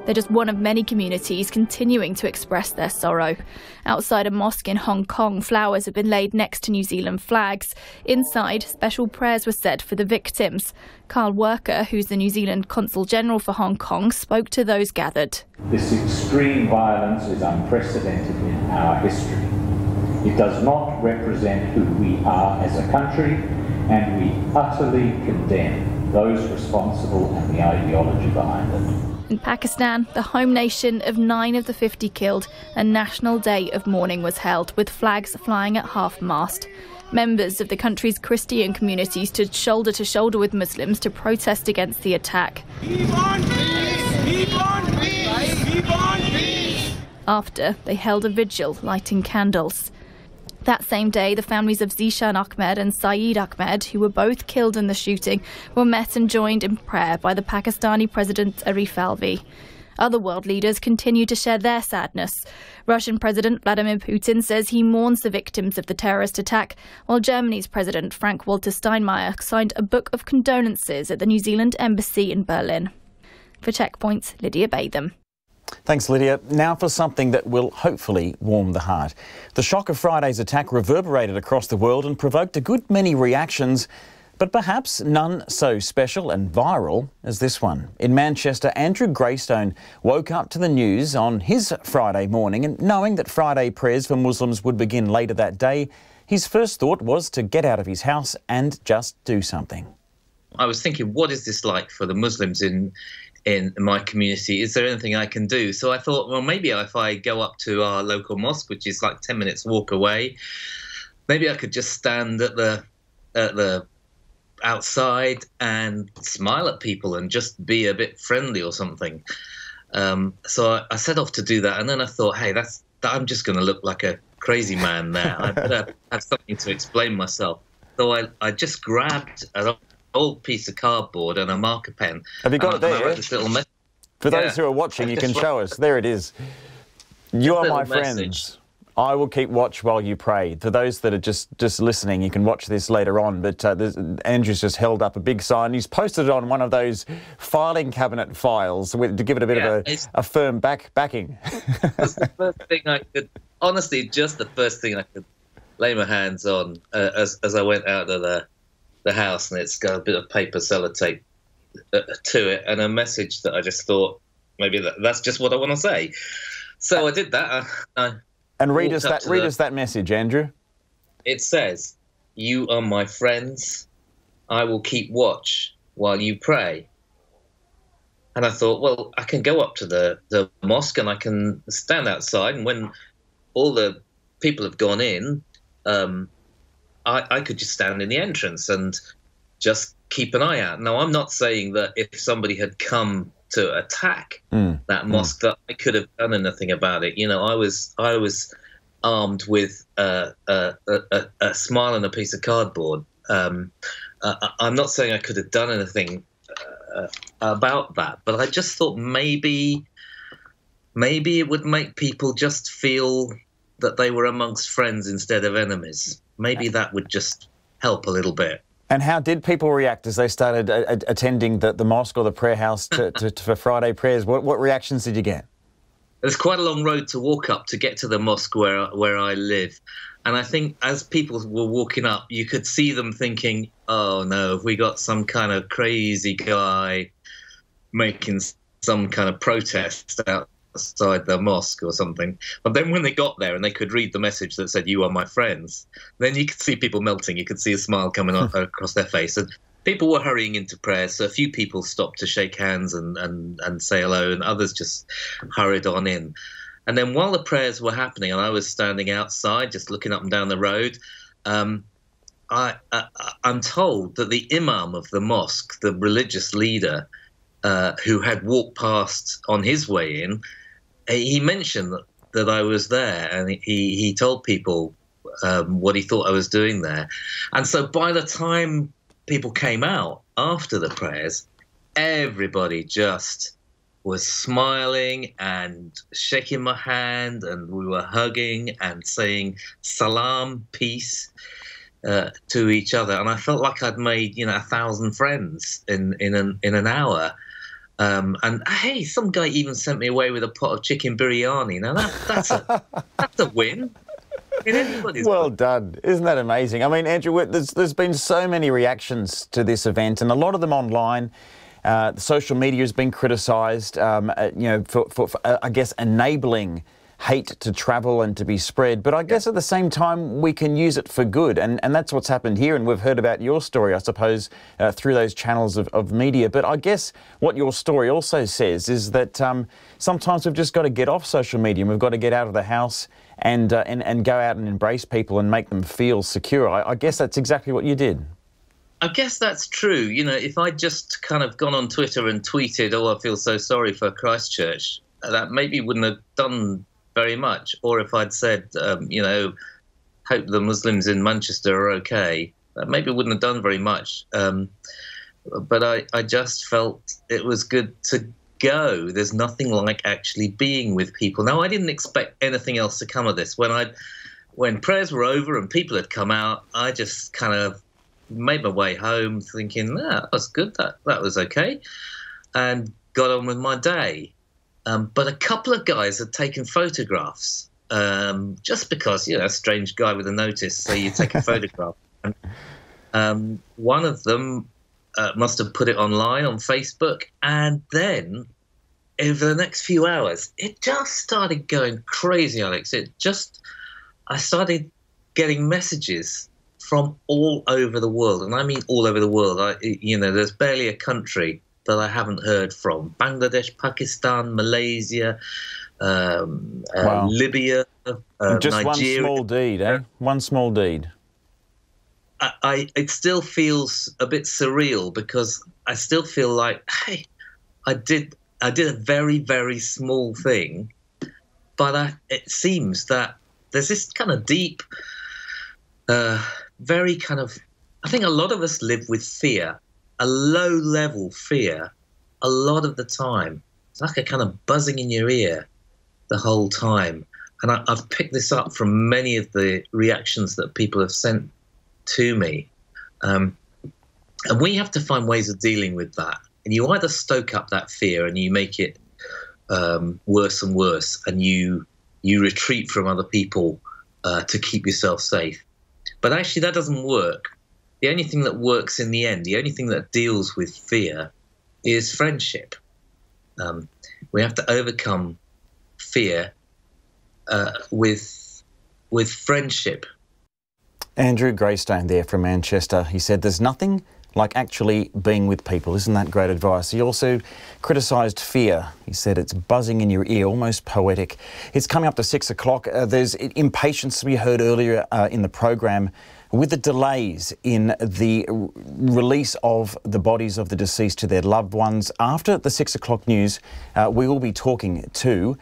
They're just one of many communities continuing to express their sorrow. Outside a mosque in Hong Kong, flowers have been laid next to New Zealand flags. Inside, special prayers were said for the victims. Carl Worker, who's the New Zealand Consul General for Hong Kong, spoke to those gathered. This extreme violence is unprecedented in our history. It does not represent who we are as a country, and we utterly condemn those responsible and the ideology behind it. In Pakistan, the home nation of 9 of the 50 killed, a national day of mourning was held, with flags flying at half-mast. Members of the country's Christian community stood shoulder to shoulder with Muslims to protest against the attack. Keep on peace! Keep on peace! Keep on peace! After, they held a vigil, lighting candles. That same day, the families of Zishan Ahmed and Saeed Ahmed, who were both killed in the shooting, were met and joined in prayer by the Pakistani President Arif Alvi. Other world leaders continue to share their sadness. Russian President Vladimir Putin says he mourns the victims of the terrorist attack, while Germany's President Frank-Walter Steinmeier signed a book of condolences at the New Zealand Embassy in Berlin. For Checkpoint, Lydia Batham. Thanks, Lydia. Now for something that will hopefully warm the heart. The shock of Friday's attack reverberated across the world and provoked a good many reactions, but perhaps none so special and viral as this one. In Manchester, Andrew Greystone woke up to the news on his Friday morning, and knowing that Friday prayers for Muslims would begin later that day, his first thought was to get out of his house and just do something. I was thinking, what is this like for the Muslims in my community? Is there anything I can do? So I thought, well, maybe if I go up to our local mosque, which is like 10 minutes walk away, maybe I could just stand at the outside and smile at people and just be a bit friendly or something. So I set off to do that, and then I thought, hey, I'm just going to look like a crazy man now. I better have something to explain myself. So I just grabbed an old piece of cardboard and a marker pen. Have you got it there? I wrote this little message. For those who are watching, you can show us. There it is. You are my friends. I will keep watch while you pray. For those that are just listening, you can watch this later on. But Andrew's just held up a big sign. He's posted it on one of those filing cabinet files to give it a bit of a firm backing. That's the first thing I could, honestly, just the first thing I could lay my hands on as I went out of the house, and it's got a bit of paper sellotape to it and a message that I just thought maybe that's just what I want to say. So I did that. And read us that message, Andrew. It says, "You are my friends. I will keep watch while you pray. And I thought, well, I can go up to the mosque and I can stand outside, and when all the people have gone in, I could just stand in the entrance and just keep an eye out. Now, I'm not saying that if somebody had come to attack that mosque that I could have done anything about it. You know, I was armed with a smile and a piece of cardboard. I'm not saying I could have done anything about that, but I just thought maybe it would make people just feel that they were amongst friends instead of enemies. Maybe that would just help a little bit. And how did people react as they started attending the mosque or the prayer house for Friday prayers? What reactions did you get? There's quite a long road to walk up to get to the mosque where I live. And I think as people were walking up, you could see them thinking, oh no, have we got some kind of crazy guy making some kind of protest outside the mosque or something. But then when they got there and they could read the message that said, you are my friends, then you could see people melting. You could see a smile coming across their face. And people were hurrying into prayer, so a few people stopped to shake hands and say hello, and others just hurried on in. And then while the prayers were happening and I was standing outside just looking up and down the road, I'm told that the imam of the mosque, the religious leader who had walked past on his way in, he mentioned that I was there, and he told people what he thought I was doing there. And so by the time people came out after the prayers, everybody just was smiling and shaking my hand, and we were hugging and saying salam, peace, to each other. And I felt like I'd made 1,000 friends in an hour. And hey, some guy even sent me away with a pot of chicken biryani. Now that's a win. Well done. Isn't that amazing? I mean, Andrew, there's been so many reactions to this event, and a lot of them online. The social media has been criticised, for I guess, enabling hate to travel and to be spread. But I guess at the same time, we can use it for good. And that's what's happened here. And we've heard about your story, I suppose, through those channels of media. But I guess what your story also says is that sometimes we've just got to get off social media, and we've got to get out of the house and go out and embrace people and make them feel secure. I guess that's exactly what you did. I guess that's true. You know, if I'd just kind of gone on Twitter and tweeted, oh, I feel so sorry for Christchurch, that maybe wouldn't have done very much. Or if I'd said, hope the Muslims in Manchester are okay, that maybe wouldn't have done very much. But I just felt it was good to go. There's nothing like actually being with people. Now, I didn't expect anything else to come of this. When prayers were over and people had come out, I just kind of made my way home thinking, that was good, that was okay, and got on with my day. But a couple of guys had taken photographs, just because, a strange guy with a notice, so you take a photograph. And, one of them must have put it online on Facebook, and then over the next few hours, it just started going crazy, Alex. I started getting messages from all over the world, and I mean all over the world. There's barely a country that I haven't heard from. Bangladesh, Pakistan, Malaysia, Libya, just Nigeria. One small deed, eh? One small deed. It still feels a bit surreal, because I still feel like, hey, I did a very, very small thing, but it seems that there's this kind of deep, very kind of, I think a lot of us live with fear, a low-level fear, a lot of the time. It's like a kind of buzzing in your ear the whole time. And I've picked this up from many of the reactions that people have sent to me. And we have to find ways of dealing with that. And you either stoke up that fear and you make it worse and worse, and you retreat from other people to keep yourself safe. But actually that doesn't work. The only thing that works in the end, the only thing that deals with fear, is friendship. We have to overcome fear with friendship. Andrew Greystone there from Manchester. He said there's nothing like actually being with people. Isn't that great advice? He also criticised fear. He said it's buzzing in your ear, almost poetic. It's coming up to 6 o'clock. There's impatience we heard earlier in the program with the delays in the release of the bodies of the deceased to their loved ones. After the 6 o'clock news, we will be talking to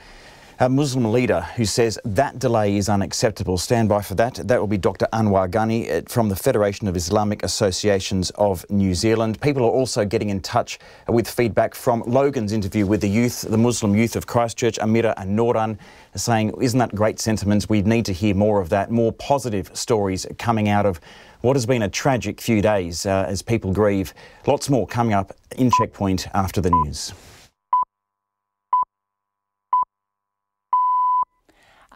a Muslim leader who says that delay is unacceptable. Stand by for that. That will be Dr. Anwar Ghani from the Federation of Islamic Associations of New Zealand. People are also getting in touch with feedback from Logan's interview with the youth, the Muslim youth of Christchurch, Amira and Noran, saying, isn't that great sentiment? We need to hear more of that, more positive stories coming out of what has been a tragic few days as people grieve. Lots more coming up in Checkpoint after the news.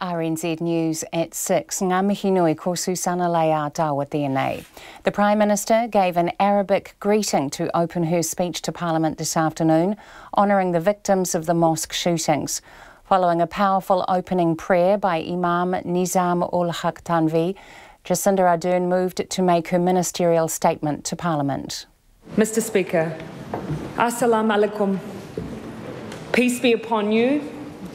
RNZ News at 6. Ngā mihi nui ko Susana Leia taua tēnei. The Prime Minister gave an Arabic greeting to open her speech to Parliament this afternoon, honouring the victims of the mosque shootings. Following a powerful opening prayer by Imam Nizam ul Haq Tanvi, Jacinda Ardern moved to make her ministerial statement to Parliament. Mr. Speaker, Assalamu alaikum. Peace be upon you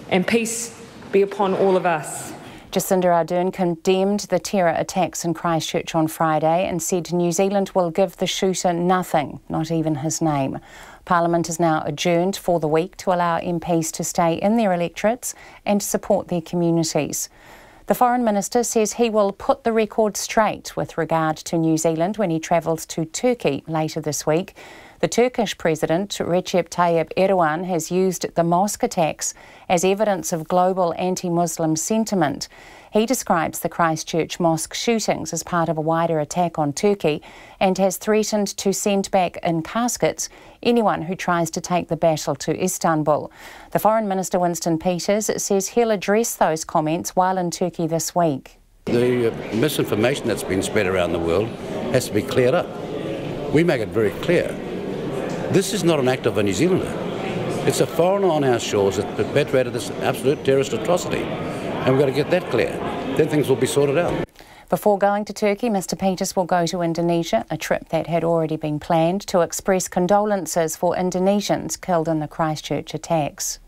and peace be upon all of us. Jacinda Ardern condemned the terror attacks in Christchurch on Friday and said New Zealand will give the shooter nothing, not even his name. Parliament is now adjourned for the week to allow MPs to stay in their electorates and support their communities. The Foreign Minister says he will put the record straight with regard to New Zealand when he travels to Turkey later this week. The Turkish President Recep Tayyip Erdogan has used the mosque attacks as evidence of global anti-Muslim sentiment. He describes the Christchurch mosque shootings as part of a wider attack on Turkey and has threatened to send back in caskets anyone who tries to take the battle to Istanbul. The Foreign Minister Winston Peters says he'll address those comments while in Turkey this week. The misinformation that's been spread around the world has to be cleared up. We make it very clear. This is not an act of a New Zealander. It's a foreigner on our shores that perpetrated this absolute terrorist atrocity. And we've got to get that clear. Then things will be sorted out. Before going to Turkey, Mr Peters will go to Indonesia, a trip that had already been planned, to express condolences for Indonesians killed in the Christchurch attacks.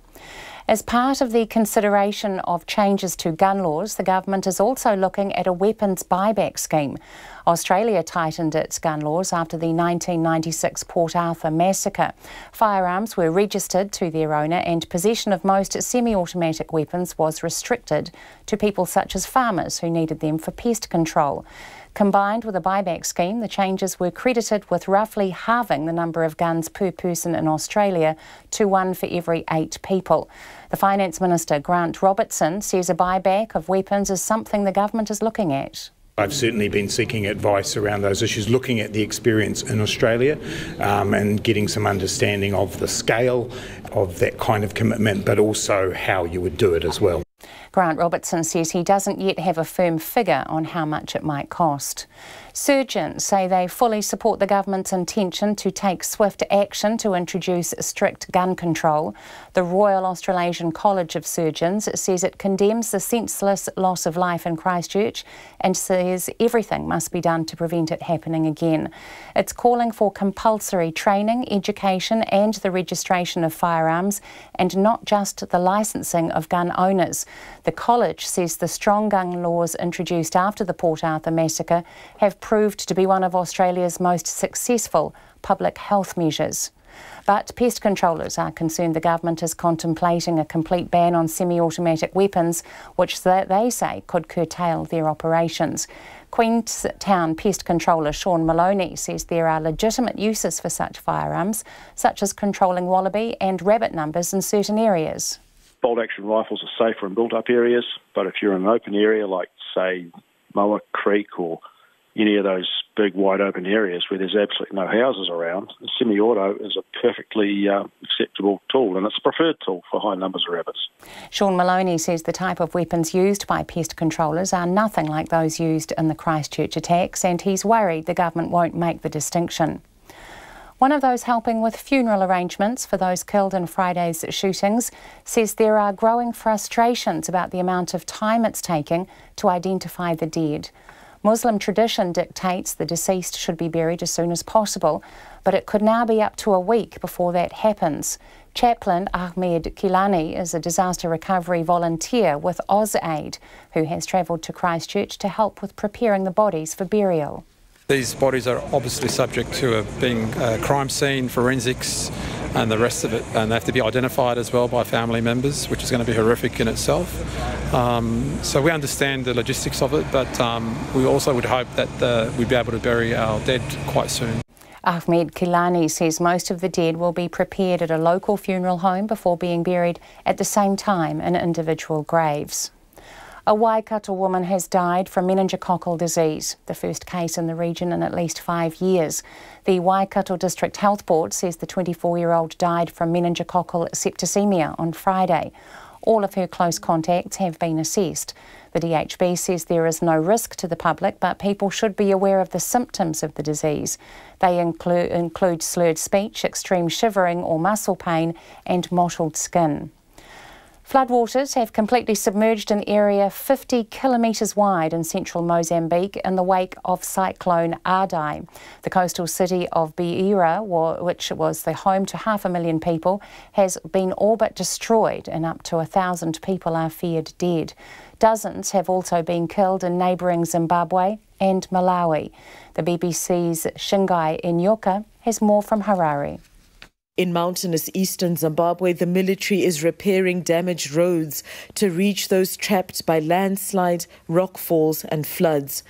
As part of the consideration of changes to gun laws, the government is also looking at a weapons buyback scheme. Australia tightened its gun laws after the 1996 Port Arthur massacre. Firearms were registered to their owner and possession of most semi-automatic weapons was restricted to people such as farmers who needed them for pest control. Combined with a buyback scheme, the changes were credited with roughly halving the number of guns per person in Australia to 1 for every 8 people. The Finance Minister, Grant Robertson, says a buyback of weapons is something the government is looking at. I've certainly been seeking advice around those issues, looking at the experience in Australia and getting some understanding of the scale of that kind of commitment, but also how you would do it as well. Grant Robertson says he doesn't yet have a firm figure on how much it might cost. Surgeons say they fully support the government's intention to take swift action to introduce strict gun control. The Royal Australasian College of Surgeons says it condemns the senseless loss of life in Christchurch and says everything must be done to prevent it happening again. It's calling for compulsory training, education and the registration of firearms and not just the licensing of gun owners. The college says the strong gun laws introduced after the Port Arthur massacre have proved to be one of Australia's most successful public health measures. But pest controllers are concerned the government is contemplating a complete ban on semi-automatic weapons, which they say could curtail their operations. Queenstown Pest Controller Sean Maloney says there are legitimate uses for such firearms, such as controlling wallaby and rabbit numbers in certain areas. Bolt-action rifles are safer in built-up areas, but if you're in an open area like, say, Moa Creek or any of those big wide open areas where there's absolutely no houses around, a semi-auto is a perfectly acceptable tool, and it's a preferred tool for high numbers of rabbits. Sean Maloney says the type of weapons used by pest controllers are nothing like those used in the Christchurch attacks, and he's worried the government won't make the distinction. One of those helping with funeral arrangements for those killed in Friday's shootings says there are growing frustrations about the amount of time it's taking to identify the dead. Muslim tradition dictates the deceased should be buried as soon as possible, but it could now be up to a week before that happens. Chaplain Ahmed Kilani is a disaster recovery volunteer with AusAid, who has travelled to Christchurch to help with preparing the bodies for burial. These bodies are obviously subject to being a crime scene, forensics and the rest of it, and they have to be identified as well by family members, which is going to be horrific in itself. So we understand the logistics of it, but we also would hope that we'd be able to bury our dead quite soon. Ahmed Kilani says most of the dead will be prepared at a local funeral home before being buried at the same time in individual graves. A Waikato woman has died from meningococcal disease, the first case in the region in at least 5 years. The Waikato District Health Board says the 24-year-old died from meningococcal septicemia on Friday. All of her close contacts have been assessed. The DHB says there is no risk to the public, but people should be aware of the symptoms of the disease. They include slurred speech, extreme shivering or muscle pain, and mottled skin. Floodwaters have completely submerged an area 50 kilometres wide in central Mozambique in the wake of Cyclone Ardai. The coastal city of Beira, which was the home to 500,000 people, has been all but destroyed, and up to 1,000 people are feared dead. Dozens have also been killed in neighbouring Zimbabwe and Malawi. The BBC's Shingai Inyoka has more from Harare. In mountainous eastern Zimbabwe, the military is repairing damaged roads to reach those trapped by landslide, rockfalls and floods.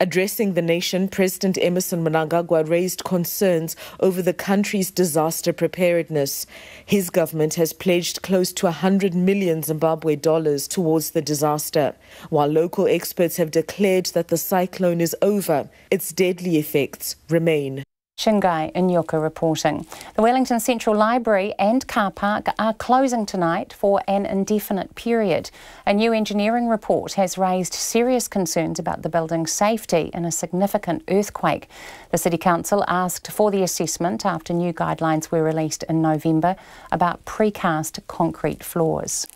Addressing the nation, President Emmerson Mnangagwa raised concerns over the country's disaster preparedness. His government has pledged close to 100 million Zimbabwe dollars towards the disaster. While local experts have declared that the cyclone is over, its deadly effects remain. Shingai Inyoka reporting. The Wellington Central Library and car park are closing tonight for an indefinite period. A new engineering report has raised serious concerns about the building's safety in a significant earthquake. The City Council asked for the assessment after new guidelines were released in November about precast concrete floors.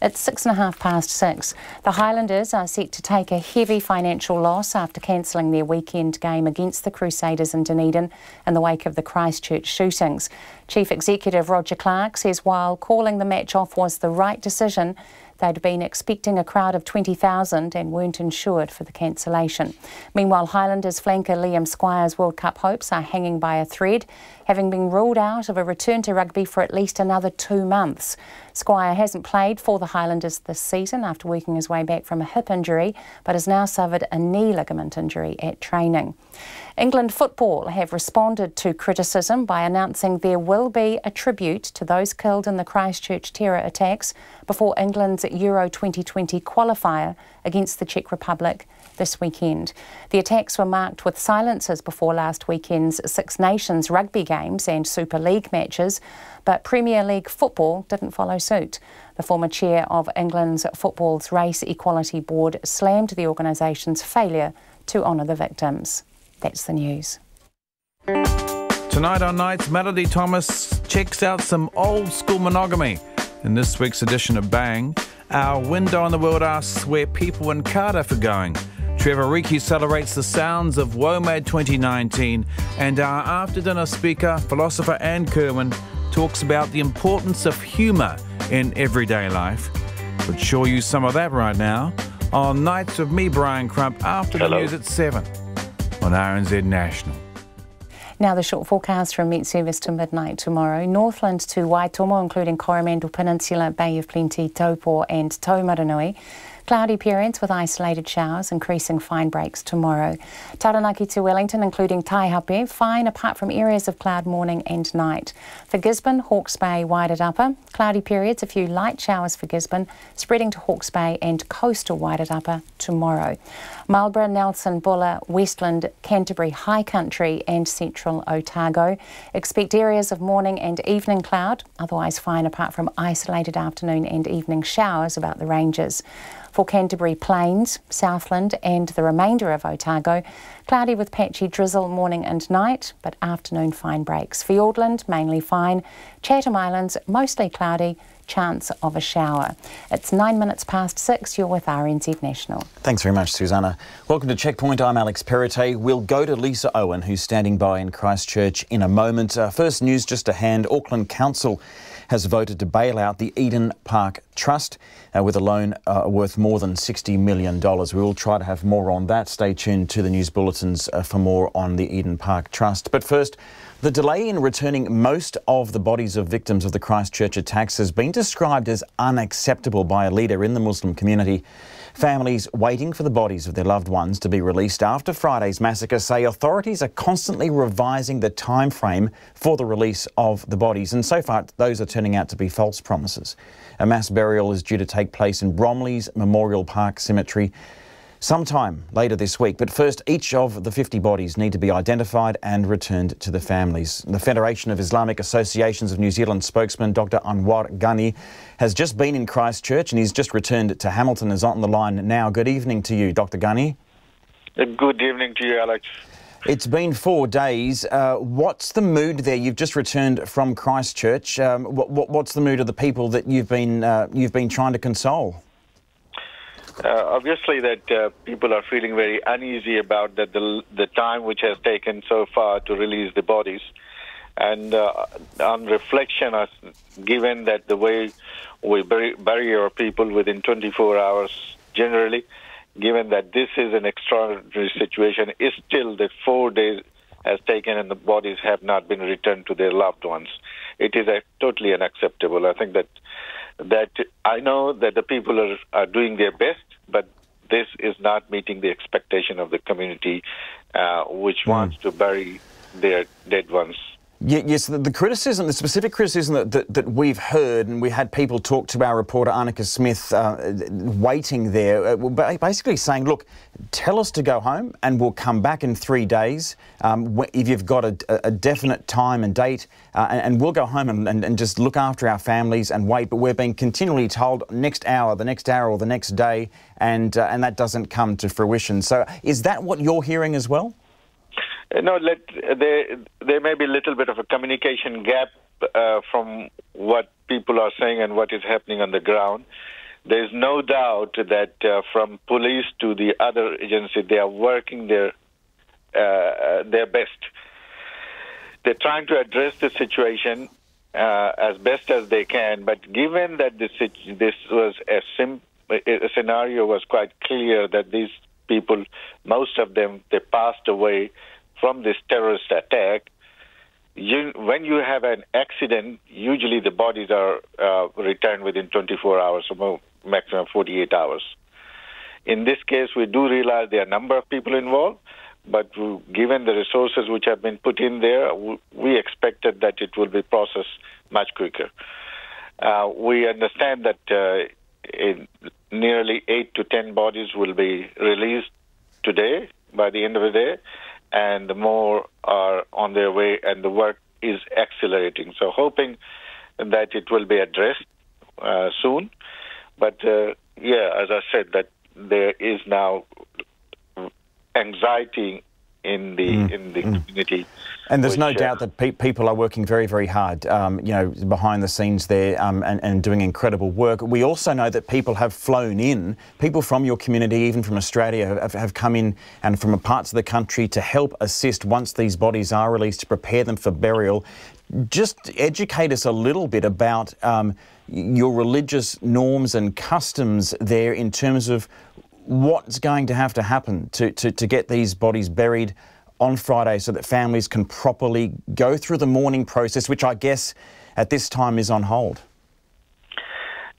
It's 6:30. The Highlanders are set to take a heavy financial loss after cancelling their weekend game against the Crusaders in Dunedin in the wake of the Christchurch shootings. Chief Executive Roger Clark says while calling the match off was the right decision, they'd been expecting a crowd of 20,000 and weren't insured for the cancellation. Meanwhile, Highlanders flanker Liam Squire's World Cup hopes are hanging by a thread, having been ruled out of a return to rugby for at least another 2 months. Squire hasn't played for the Highlanders this season after working his way back from a hip injury, but has now suffered a knee ligament injury at training. England football have responded to criticism by announcing there will be a tribute to those killed in the Christchurch terror attacks before England's Euro 2020 qualifier against the Czech Republic this weekend. The attacks were marked with silences before last weekend's Six Nations rugby games and Super League matches, but Premier League football didn't follow suit. The former chair of England's football's Race Equality Board slammed the organisation's failure to honour the victims. That's the news. Tonight on Nights, Melody Thomas checks out some old school monogamy. In this week's edition of Bang, our window on the world asks where people in Cardiff are going. Trevor Riki celebrates the sounds of WOMAD 2019, and our after-dinner speaker, philosopher Anne Kerwin, talks about the importance of humour in everyday life. We'll show you some of that right now on Nights with me, Brian Crump, after the news at 7 on RNZ National. Now the short forecast from Met Service to midnight tomorrow. Northland to Waitomo, including Coromandel Peninsula, Bay of Plenty, Taupo and Taumaranui. Cloudy periods with isolated showers, increasing fine breaks tomorrow. Taranaki to Wellington, including Taihape, fine apart from areas of cloud morning and night. For Gisborne, Hawke's Bay, Wairatapa, cloudy periods, a few light showers for Gisborne, spreading to Hawke's Bay and coastal Wairatapa tomorrow. Marlborough, Nelson, Buller, Westland, Canterbury, High Country and central Otago. Expect areas of morning and evening cloud, otherwise fine apart from isolated afternoon and evening showers about the ranges. For Canterbury Plains, Southland and the remainder of Otago, cloudy with patchy drizzle morning and night, but afternoon fine breaks. Fiordland, mainly fine. Chatham Islands, mostly cloudy. chance of a shower. It's 9 minutes past 6. You're with RNZ National. Thanks very much, Susanna. Welcome to Checkpoint. I'm Alex Perrottet. We'll go to Lisa Owen, who's standing by in Christchurch in a moment. First news just to hand. Auckland Council has voted to bail out the Eden Park Trust with a loan worth more than $60 million. We will try to have more on that. Stay tuned to the news bulletins for more on the Eden Park Trust. But first, the delay in returning most of the bodies of victims of the Christchurch attacks has been described as unacceptable by a leader in the Muslim community. Families waiting for the bodies of their loved ones to be released after Friday's massacre say authorities are constantly revising the time frame for the release of the bodies, and so far those are turning out to be false promises. A mass burial is due to take place in Bromley's Memorial Park Cemetery sometime later this week. But first, each of the 50 bodies need to be identified and returned to the families. The Federation of Islamic Associations of New Zealand spokesman Dr. Anwar Ghani has just been in Christchurch and he's just returned to Hamilton, is on the line now. Good evening to you, Dr. Ghani. Good evening to you, Alex. It's been 4 days. What's the mood there? You've just returned from Christchurch. What's the mood of the people that you've been trying to console? Obviously that people are feeling very uneasy about the time which has taken so far to release the bodies. And on reflection, given that the way we bury our people within 24 hours generally, given that this is an extraordinary situation, is still that 4 days has taken and the bodies have not been returned to their loved ones. It is totally unacceptable. I think that I know that the people are doing their best, but this is not meeting the expectation of the community, which wants to bury their dead ones. Yes, the criticism, the specific criticism that we've heard, and we had people talk to our reporter Annika Smith waiting there, basically saying, look, tell us to go home and we'll come back in 3 days if you've got a definite time and date, and we'll go home and just look after our families and wait. But we're being continually told next hour, the next hour or the next day, and that doesn't come to fruition. So is that what you're hearing as well? No, there may be a little bit of a communication gap from what people are saying and what is happening on the ground. There's no doubt that from police to the other agency, they are working their best. They're trying to address the situation as best as they can, but given that this was a scenario was quite clear that these people, most of them, they passed away from this terrorist attack. When you have an accident, usually the bodies are returned within 24 hours, or maximum 48 hours. In this case, we do realize there are a number of people involved, but given the resources which have been put in there, we expected that it will be processed much quicker. We understand that nearly 8 to 10 bodies will be released today, by the end of the day, and more are on their way, and the work is accelerating. So hoping that it will be addressed soon. But as I said, that there is now anxiety in the community. And there's no doubt that people are working very, very hard, behind the scenes there and doing incredible work. We also know that people have flown in, people from your community, even from Australia, have come in and from parts of the country to help assist once these bodies are released, to prepare them for burial. Just educate us a little bit about your religious norms and customs there in terms of what's going to have to happen to get these bodies buried on Friday so that families can properly go through the mourning process, which I guess at this time is on hold.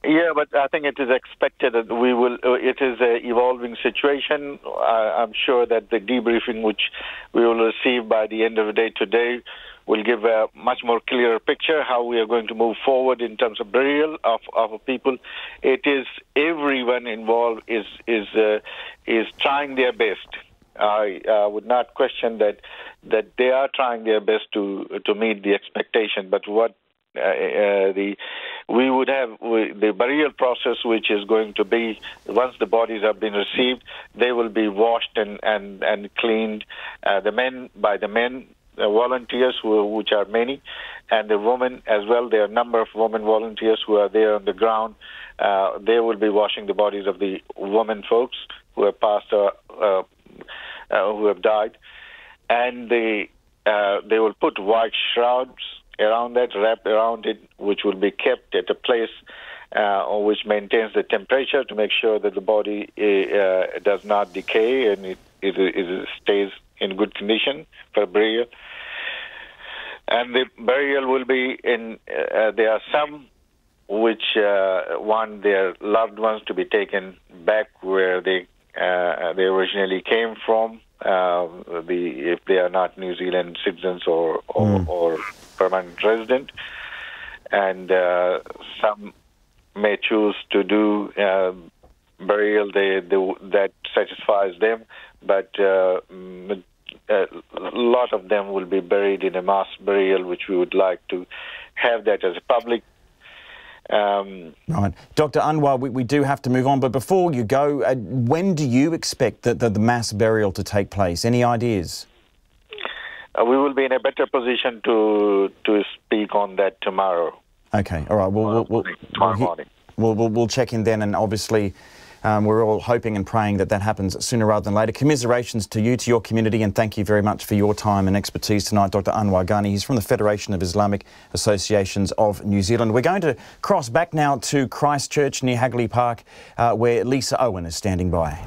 Yeah, but I think it is expected that it is an evolving situation. I'm sure that the debriefing which we will receive by the end of the day today will give a much more clearer picture how we are going to move forward in terms of burial of people. It is everyone involved is trying their best. I would not question that they are trying their best to meet the expectation. But what we would have the burial process, which is going to be once the bodies have been received, they will be washed and cleaned. The men volunteers, which are many, and the women as well. There are a number of women volunteers who are there on the ground. They will be washing the bodies of the women folks who have passed, who have died, and they will put white shrouds around that, wrapped around it, which will be kept at a place which maintains the temperature to make sure that the body does not decay and it stays in good condition for burial. And the burial will be in, there are some which want their loved ones to be taken back where they originally came from, if they are not New Zealand citizens or permanent resident. And some may choose to do burial that satisfies them, but a lot of them will be buried in a mass burial, which we would like to have that as a public. Right. Dr. Anwar, we do have to move on, but before you go, when do you expect the mass burial to take place? Any ideas? We will be in a better position to speak on that tomorrow. Okay, all right. We'll check in then, and obviously we're all hoping and praying that happens sooner rather than later. Commiserations to you, to your community, and thank you very much for your time and expertise tonight, Dr. Anwar Ghani. He's from the Federation of Islamic Associations of New Zealand. We're going to cross back now to Christchurch near Hagley Park, where Lisa Owen is standing by.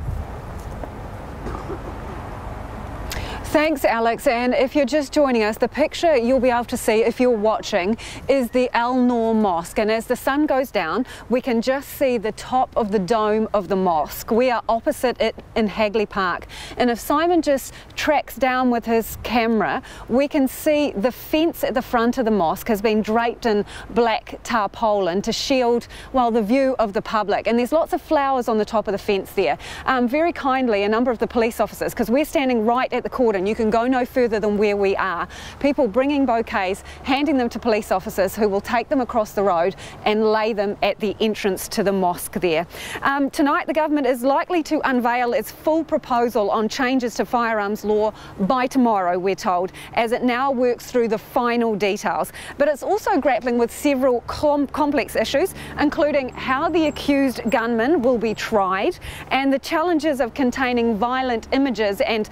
Thanks, Alex. And if you're just joining us, the picture you'll be able to see if you're watching is the Al Noor Mosque. And as the sun goes down, we can just see the top of the dome of the mosque. We are opposite it in Hagley Park. And if Simon just tracks down with his camera, we can see the fence at the front of the mosque has been draped in black tarpaulin to shield, well, the view of the public. And there's lots of flowers on the top of the fence there. Very kindly, a number of the police officers, because we're standing right at the cordon, you can go no further than where we are. People bringing bouquets, handing them to police officers who will take them across the road and lay them at the entrance to the mosque there. Tonight the government is likely to unveil its full proposal on changes to firearms law by tomorrow, we're told, as it now works through the final details. But it's also grappling with several complex issues, including how the accused gunman will be tried and the challenges of containing violent images and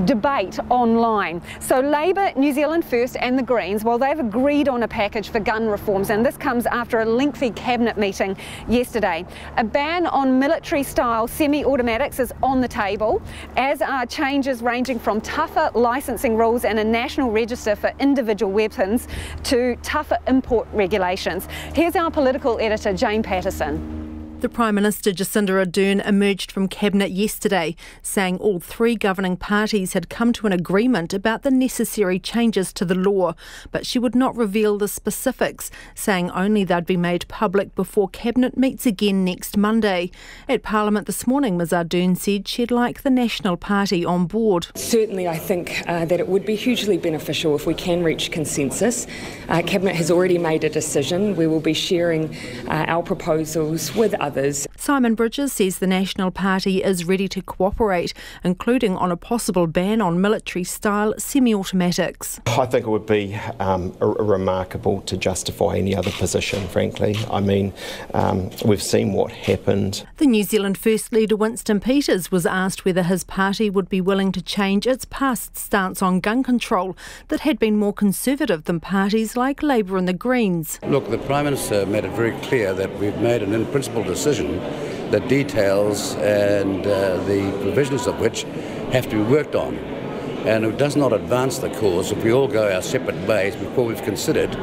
debate online. So Labour, New Zealand First and the Greens, well, they've agreed on a package for gun reforms, and this comes after a lengthy cabinet meeting yesterday. A ban on military-style semi-automatics is on the table, as are changes ranging from tougher licensing rules and a national register for individual weapons to tougher import regulations. Here's our political editor, Jane Patterson. The Prime Minister Jacinda Ardern emerged from Cabinet yesterday, saying all three governing parties had come to an agreement about the necessary changes to the law, but she would not reveal the specifics, saying only they'd be made public before Cabinet meets again next Monday. At Parliament this morning, Ms Ardern said she'd like the National Party on board. Certainly, I think that it would be hugely beneficial if we can reach consensus. Cabinet has already made a decision. We will be sharing our proposals with others. Simon Bridges says the National Party is ready to cooperate, including on a possible ban on military-style semi-automatics. I think it would be remarkable to justify any other position, frankly. I mean, we've seen what happened. The New Zealand First leader Winston Peters was asked whether his party would be willing to change its past stance on gun control that had been more conservative than parties like Labour and the Greens. Look, the Prime Minister made it very clear that we've made an in-principle decision, the details and the provisions of which have to be worked on. And it does not advance the cause if we all go our separate ways before we've considered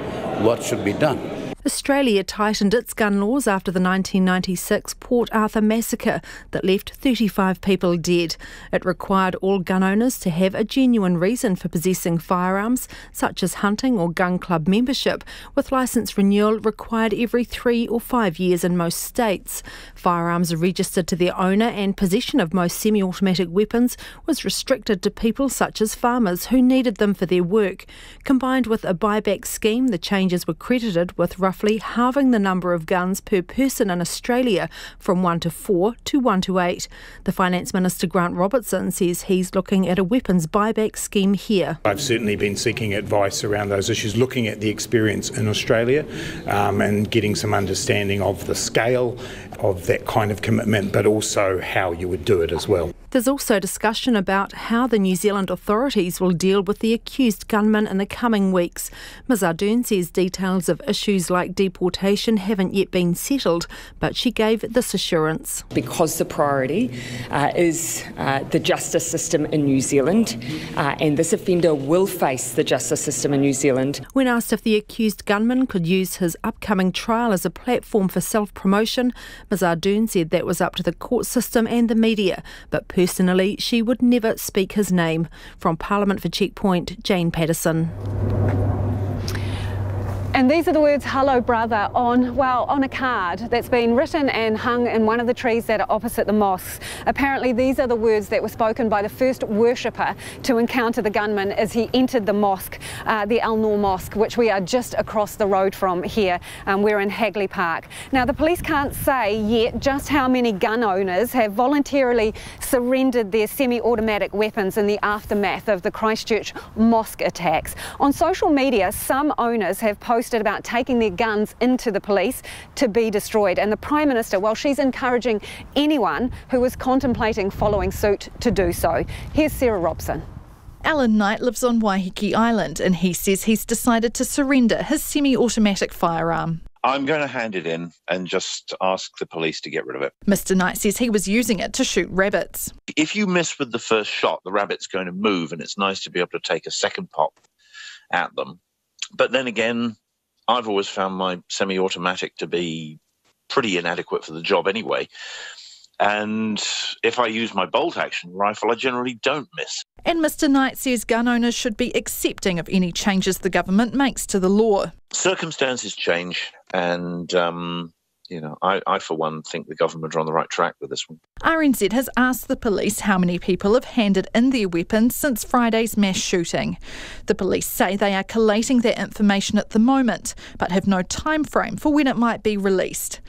what should be done. Australia tightened its gun laws after the 1996 Port Arthur massacre that left 35 people dead. It required all gun owners to have a genuine reason for possessing firearms, such as hunting or gun club membership, with licence renewal required every 3 or 5 years in most states. Firearms registered to their owner and possession of most semi-automatic weapons was restricted to people such as farmers who needed them for their work. Combined with a buyback scheme, the changes were credited with roughly roughly halving the number of guns per person in Australia from 1 to 4 to 1 to 8. The Finance Minister Grant Robertson says he's looking at a weapons buyback scheme here. I've certainly been seeking advice around those issues, looking at the experience in Australia and getting some understanding of the scale of that kind of commitment, but also how you would do it as well. There's also discussion about how the New Zealand authorities will deal with the accused gunman in the coming weeks. Ms Ardern says details of issues like deportation haven't yet been settled, but she gave this assurance. Because the priority is the justice system in New Zealand, and this offender will face the justice system in New Zealand. When asked if the accused gunman could use his upcoming trial as a platform for self-promotion, Ms Ardern said that was up to the court system and the media, but personally she would never speak his name. From Parliament for Checkpoint, Jane Patterson. And these are the words "Hello brother" on a card that's been written and hung in one of the trees that are opposite the mosques. Apparently these are the words that were spoken by the first worshipper to encounter the gunman as he entered the mosque, the Al Noor Mosque, which we are just across the road from here. We're in Hagley Park. Now the police can't say yet just how many gun owners have voluntarily surrendered their semi-automatic weapons in the aftermath of the Christchurch mosque attacks. On social media, some owners have posted about taking their guns into the police to be destroyed, and the Prime Minister, well, she's encouraging anyone who is contemplating following suit to do so. Here's Sarah Robson. Alan Knight lives on Waiheke Island and he says he's decided to surrender his semi-automatic firearm. I'm going to hand it in and just ask the police to get rid of it. Mr Knight says he was using it to shoot rabbits. If you miss with the first shot, the rabbit's going to move and it's nice to be able to take a second pop at them. But then again, I've always found my semi-automatic to be pretty inadequate for the job anyway. And if I use my bolt-action rifle, I generally don't miss. And Mr Knight says gun owners should be accepting of any changes the government makes to the law. Circumstances change and, I for one think the government are on the right track with this one. RNZ has asked the police how many people have handed in their weapons since Friday's mass shooting. The police say they are collating that information at the moment, but have no time frame for when it might be released.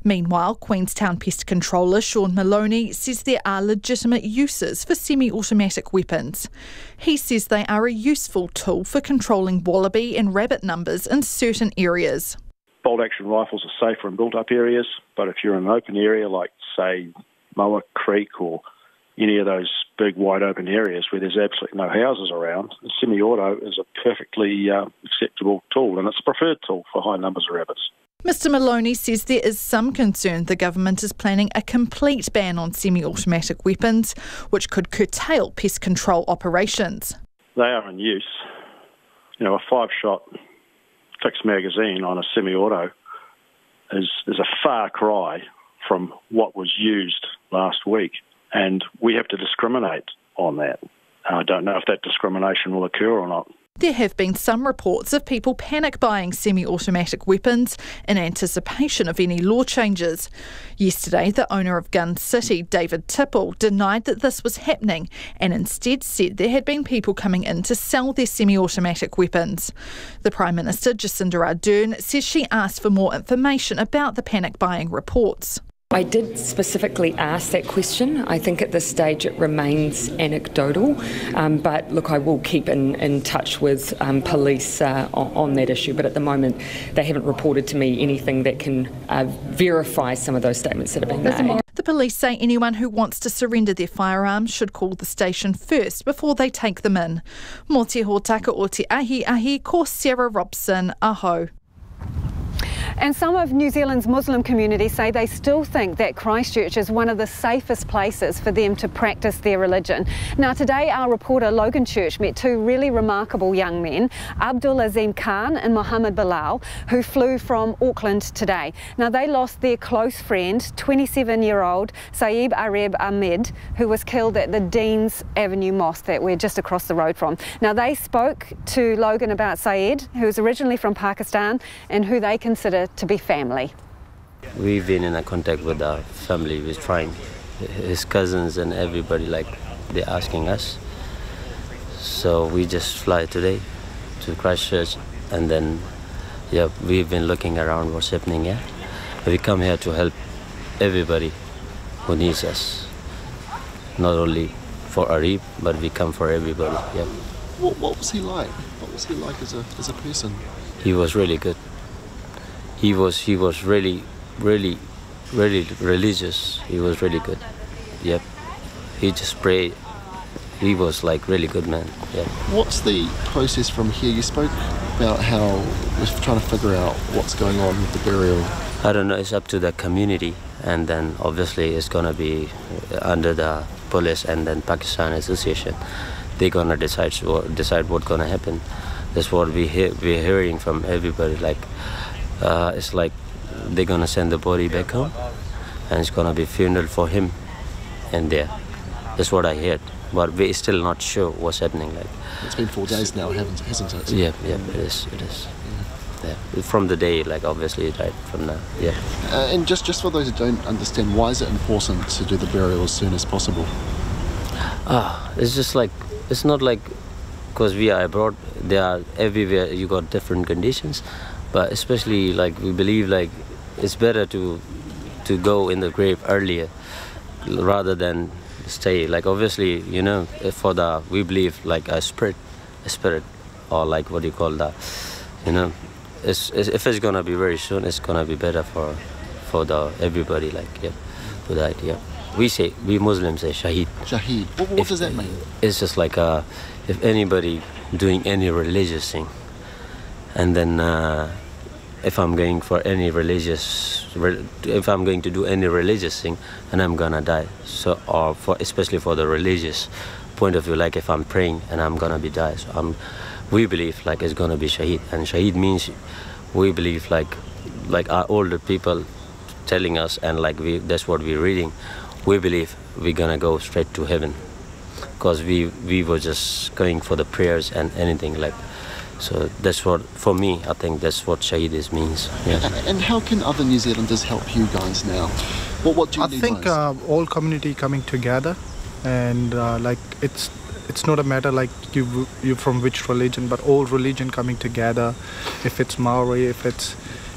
Meanwhile, Queenstown Pest Controller Sean Maloney says there are legitimate uses for semi-automatic weapons. He says they are a useful tool for controlling wallaby and rabbit numbers in certain areas. Bolt-action rifles are safer in built-up areas, but if you're in an open area like, say, Moa Creek or any of those big wide-open areas where there's absolutely no houses around, a semi-auto is a perfectly acceptable tool, and it's a preferred tool for high numbers of rabbits. Mr Maloney says there is some concern the government is planning a complete ban on semi-automatic weapons, which could curtail pest control operations. They are in use. A 5-shot fixed magazine on a semi-auto is a far cry from what was used last week, and we have to discriminate on that. I don't know if that discrimination will occur or not. There have been some reports of people panic buying semi-automatic weapons in anticipation of any law changes. Yesterday, the owner of Gun City, David Tipple, denied that this was happening and instead said there had been people coming in to sell their semi-automatic weapons. The Prime Minister, Jacinda Ardern, says she asked for more information about the panic buying reports. I did specifically ask that question. I think at this stage it remains anecdotal, but look, I will keep in touch with police on that issue, but at the moment they haven't reported to me anything that can verify some of those statements that have been made. The police say anyone who wants to surrender their firearms should call the station first before they take them in. Mō te hōtaka o te ahi, ko Sarah Robson, aho. And some of New Zealand's Muslim communities say they still think that Christchurch is one of the safest places for them to practice their religion. Now today our reporter Logan Church met two really remarkable young men, Abdul Azim Khan and Mohammed Bilal, who flew from Auckland today. Now they lost their close friend, 27-year-old Saeed Arab Ahmed, who was killed at the Deans Avenue Mosque that we're just across the road from. Now they spoke to Logan about Saeed, who is originally from Pakistan and who they consider to be family. We've been in contact with our family. We're trying, his cousins and everybody, like they're asking us. So we just fly today to Christchurch, and then Yeah, we've been looking around what's happening here. We come here to help everybody who needs us. Not only for Arif, but we come for everybody. Yeah. What was he like? What was he like as a person? He was really good. He was really religious. He was really good. Yep. He just prayed. He was like really good man. Yeah. What's the process from here? You spoke about how we're trying to figure out what's going on with the burial. I don't know. It's up to the community, and then obviously it's gonna be under the police and then Pakistan Association. They're gonna decide what's gonna happen. That's what we're hearing from everybody. Like it's like they're gonna send the body back home, and it's gonna be funeral for him, and there. That's what I heard. But we're still not sure what's happening. Like it's been 4 days now, hasn't it? Yeah, it is. Yeah. From the day, like obviously it died from now. Yeah. And just for those who don't understand, why is it important to do the burial as soon as possible? It's just like it's not like because we are abroad. They are everywhere. You got different conditions, but especially like we believe like it's better to go in the grave earlier rather than stay. Like obviously, you know, we believe like a spirit, or like what do you call that? You know, if it's gonna be very soon, it's gonna be better for everybody. Like who died. Yeah, we Muslims say shaheed. Shaheed. What does that mean? It's just like if anybody doing any religious thing, and then if I'm going to do any religious thing, and I'm gonna die. So, or especially for the religious point of view, like if I'm praying and I'm gonna be die. So we believe like it's gonna be shaheed, and shaheed means we believe like our older people telling us, and like that's what we're reading. We believe we're gonna go straight to heaven, because we were just going for the prayers and anything like. So that's what, for me, I think that's what shaheed means. Yes. And how can other New Zealanders help you guys now? What do you need most? I think all community coming together, and like it's not a matter like you're from which religion, but all religion coming together. If it's Maori, if it's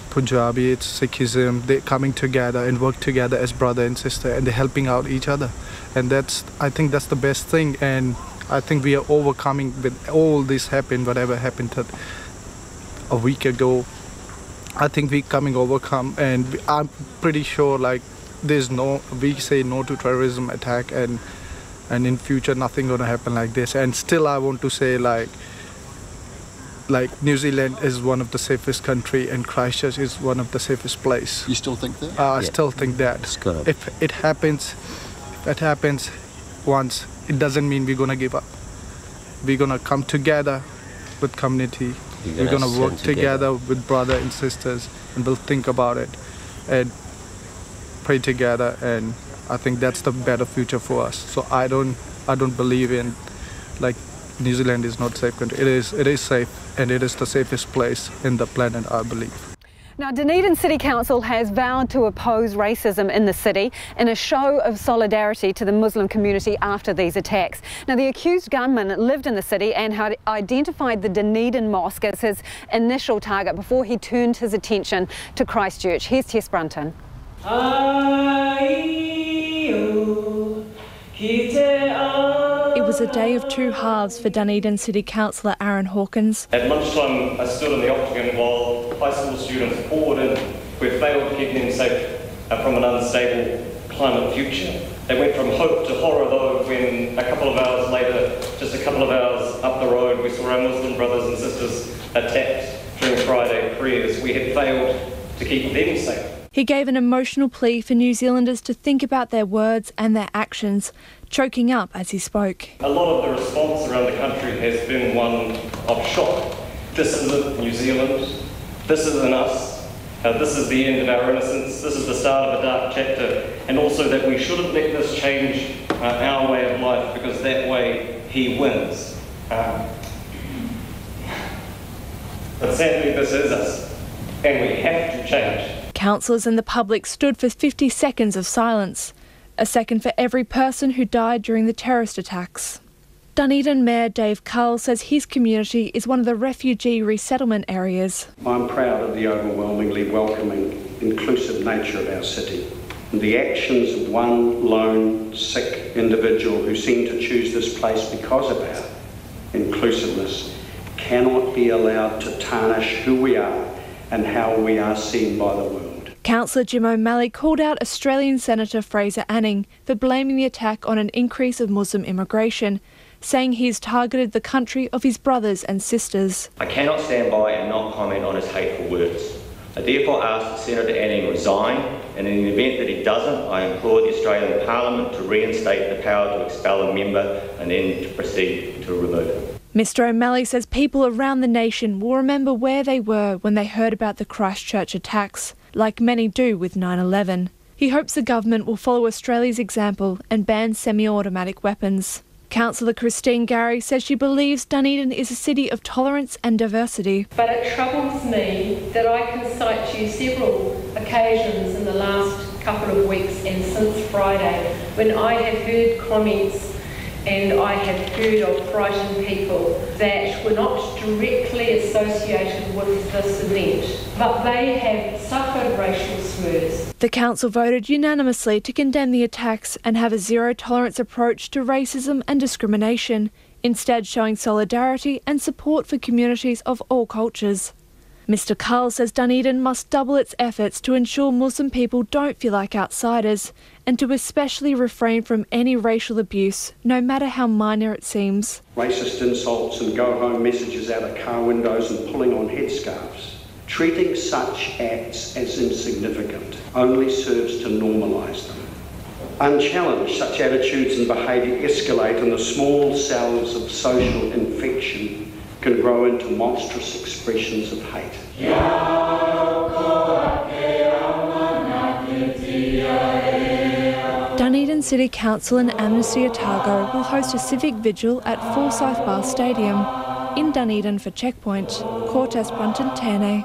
Punjabi, it's Sikhism, they're coming together and work together as brother and sister, and they're helping out each other. And I think that's the best thing. And I think we are overcoming with all this whatever happened a week ago. I think we're overcome, and I'm pretty sure like we say no to terrorism attack, and in future nothing gonna happen like this. And still I want to say like New Zealand is one of the safest country, and Christchurch is one of the safest place. You still think that? I still think that. If it happens once, it doesn't mean we're gonna give up. We're gonna come together with community. We're gonna work together with brothers and sisters, and we'll think about it and pray together. And I think that's the better future for us. So I don't believe in like New Zealand is not a safe country. It is safe, and it is the safest place in the planet, I believe. Now, Dunedin City Council has vowed to oppose racism in the city in a show of solidarity to the Muslim community after these attacks. Now, the accused gunman lived in the city and had identified the Dunedin Mosque as his initial target before he turned his attention to Christchurch. Here's Tess Brunton. It was a day of two halves for Dunedin City Councillor Aaron Hawkins. At lunchtime, I stood in the octagon while high school students poured in. We failed to keep them safe from an unstable climate future. They went from hope to horror, though, when a couple of hours later, just a couple of hours up the road, we saw our Muslim brothers and sisters attacked during Friday prayers. We had failed to keep them safe. He gave an emotional plea for New Zealanders to think about their words and their actions, choking up as he spoke. A lot of the response around the country has been one of shock. This isn't New Zealand. This isn't us. This is the end of our innocence. This is the start of a dark chapter. And also that we shouldn't let this change our way of life, because that way he wins. But sadly, this is us, and we have to change. Councillors and the public stood for 50 seconds of silence, a second for every person who died during the terrorist attacks. Dunedin Mayor Dave Cull says his community is one of the refugee resettlement areas. I'm proud of the overwhelmingly welcoming, inclusive nature of our city. And the actions of one lone, sick individual who seemed to choose this place because of our inclusiveness cannot be allowed to tarnish who we are and how we are seen by the world. Councillor Jim O'Malley called out Australian Senator Fraser Anning for blaming the attack on an increase of Muslim immigration, saying he has targeted the country of his brothers and sisters. I cannot stand by and not comment on his hateful words. I therefore ask that Senator Anning resign, and in the event that he doesn't, I implore the Australian Parliament to reinstate the power to expel a member and then to proceed to remove him. Mr O'Malley says people around the nation will remember where they were when they heard about the Christchurch attacks, like many do with 9/11. He hopes the government will follow Australia's example and ban semi-automatic weapons. Councillor Christine Gary says she believes Dunedin is a city of tolerance and diversity. But it troubles me that I can cite to you several occasions in the last couple of weeks and since Friday when I have heard comments and I have heard of frightened people that were not directly associated with this event, but they have suffered racial slurs. The council voted unanimously to condemn the attacks and have a zero-tolerance approach to racism and discrimination, instead showing solidarity and support for communities of all cultures. Mr Cull says Dunedin must double its efforts to ensure Muslim people don't feel like outsiders and to especially refrain from any racial abuse, no matter how minor it seems. Racist insults and go-home messages out of car windows and pulling on headscarves. Treating such acts as insignificant only serves to normalise them. Unchallenged, such attitudes and behaviour escalate and the small cells of social infection can grow into monstrous expressions of hate. Dunedin City Council and Amnesty Otago will host a civic vigil at Forsyth Bar Stadium. In Dunedin for Checkpoint, Cortes Brunton Tane.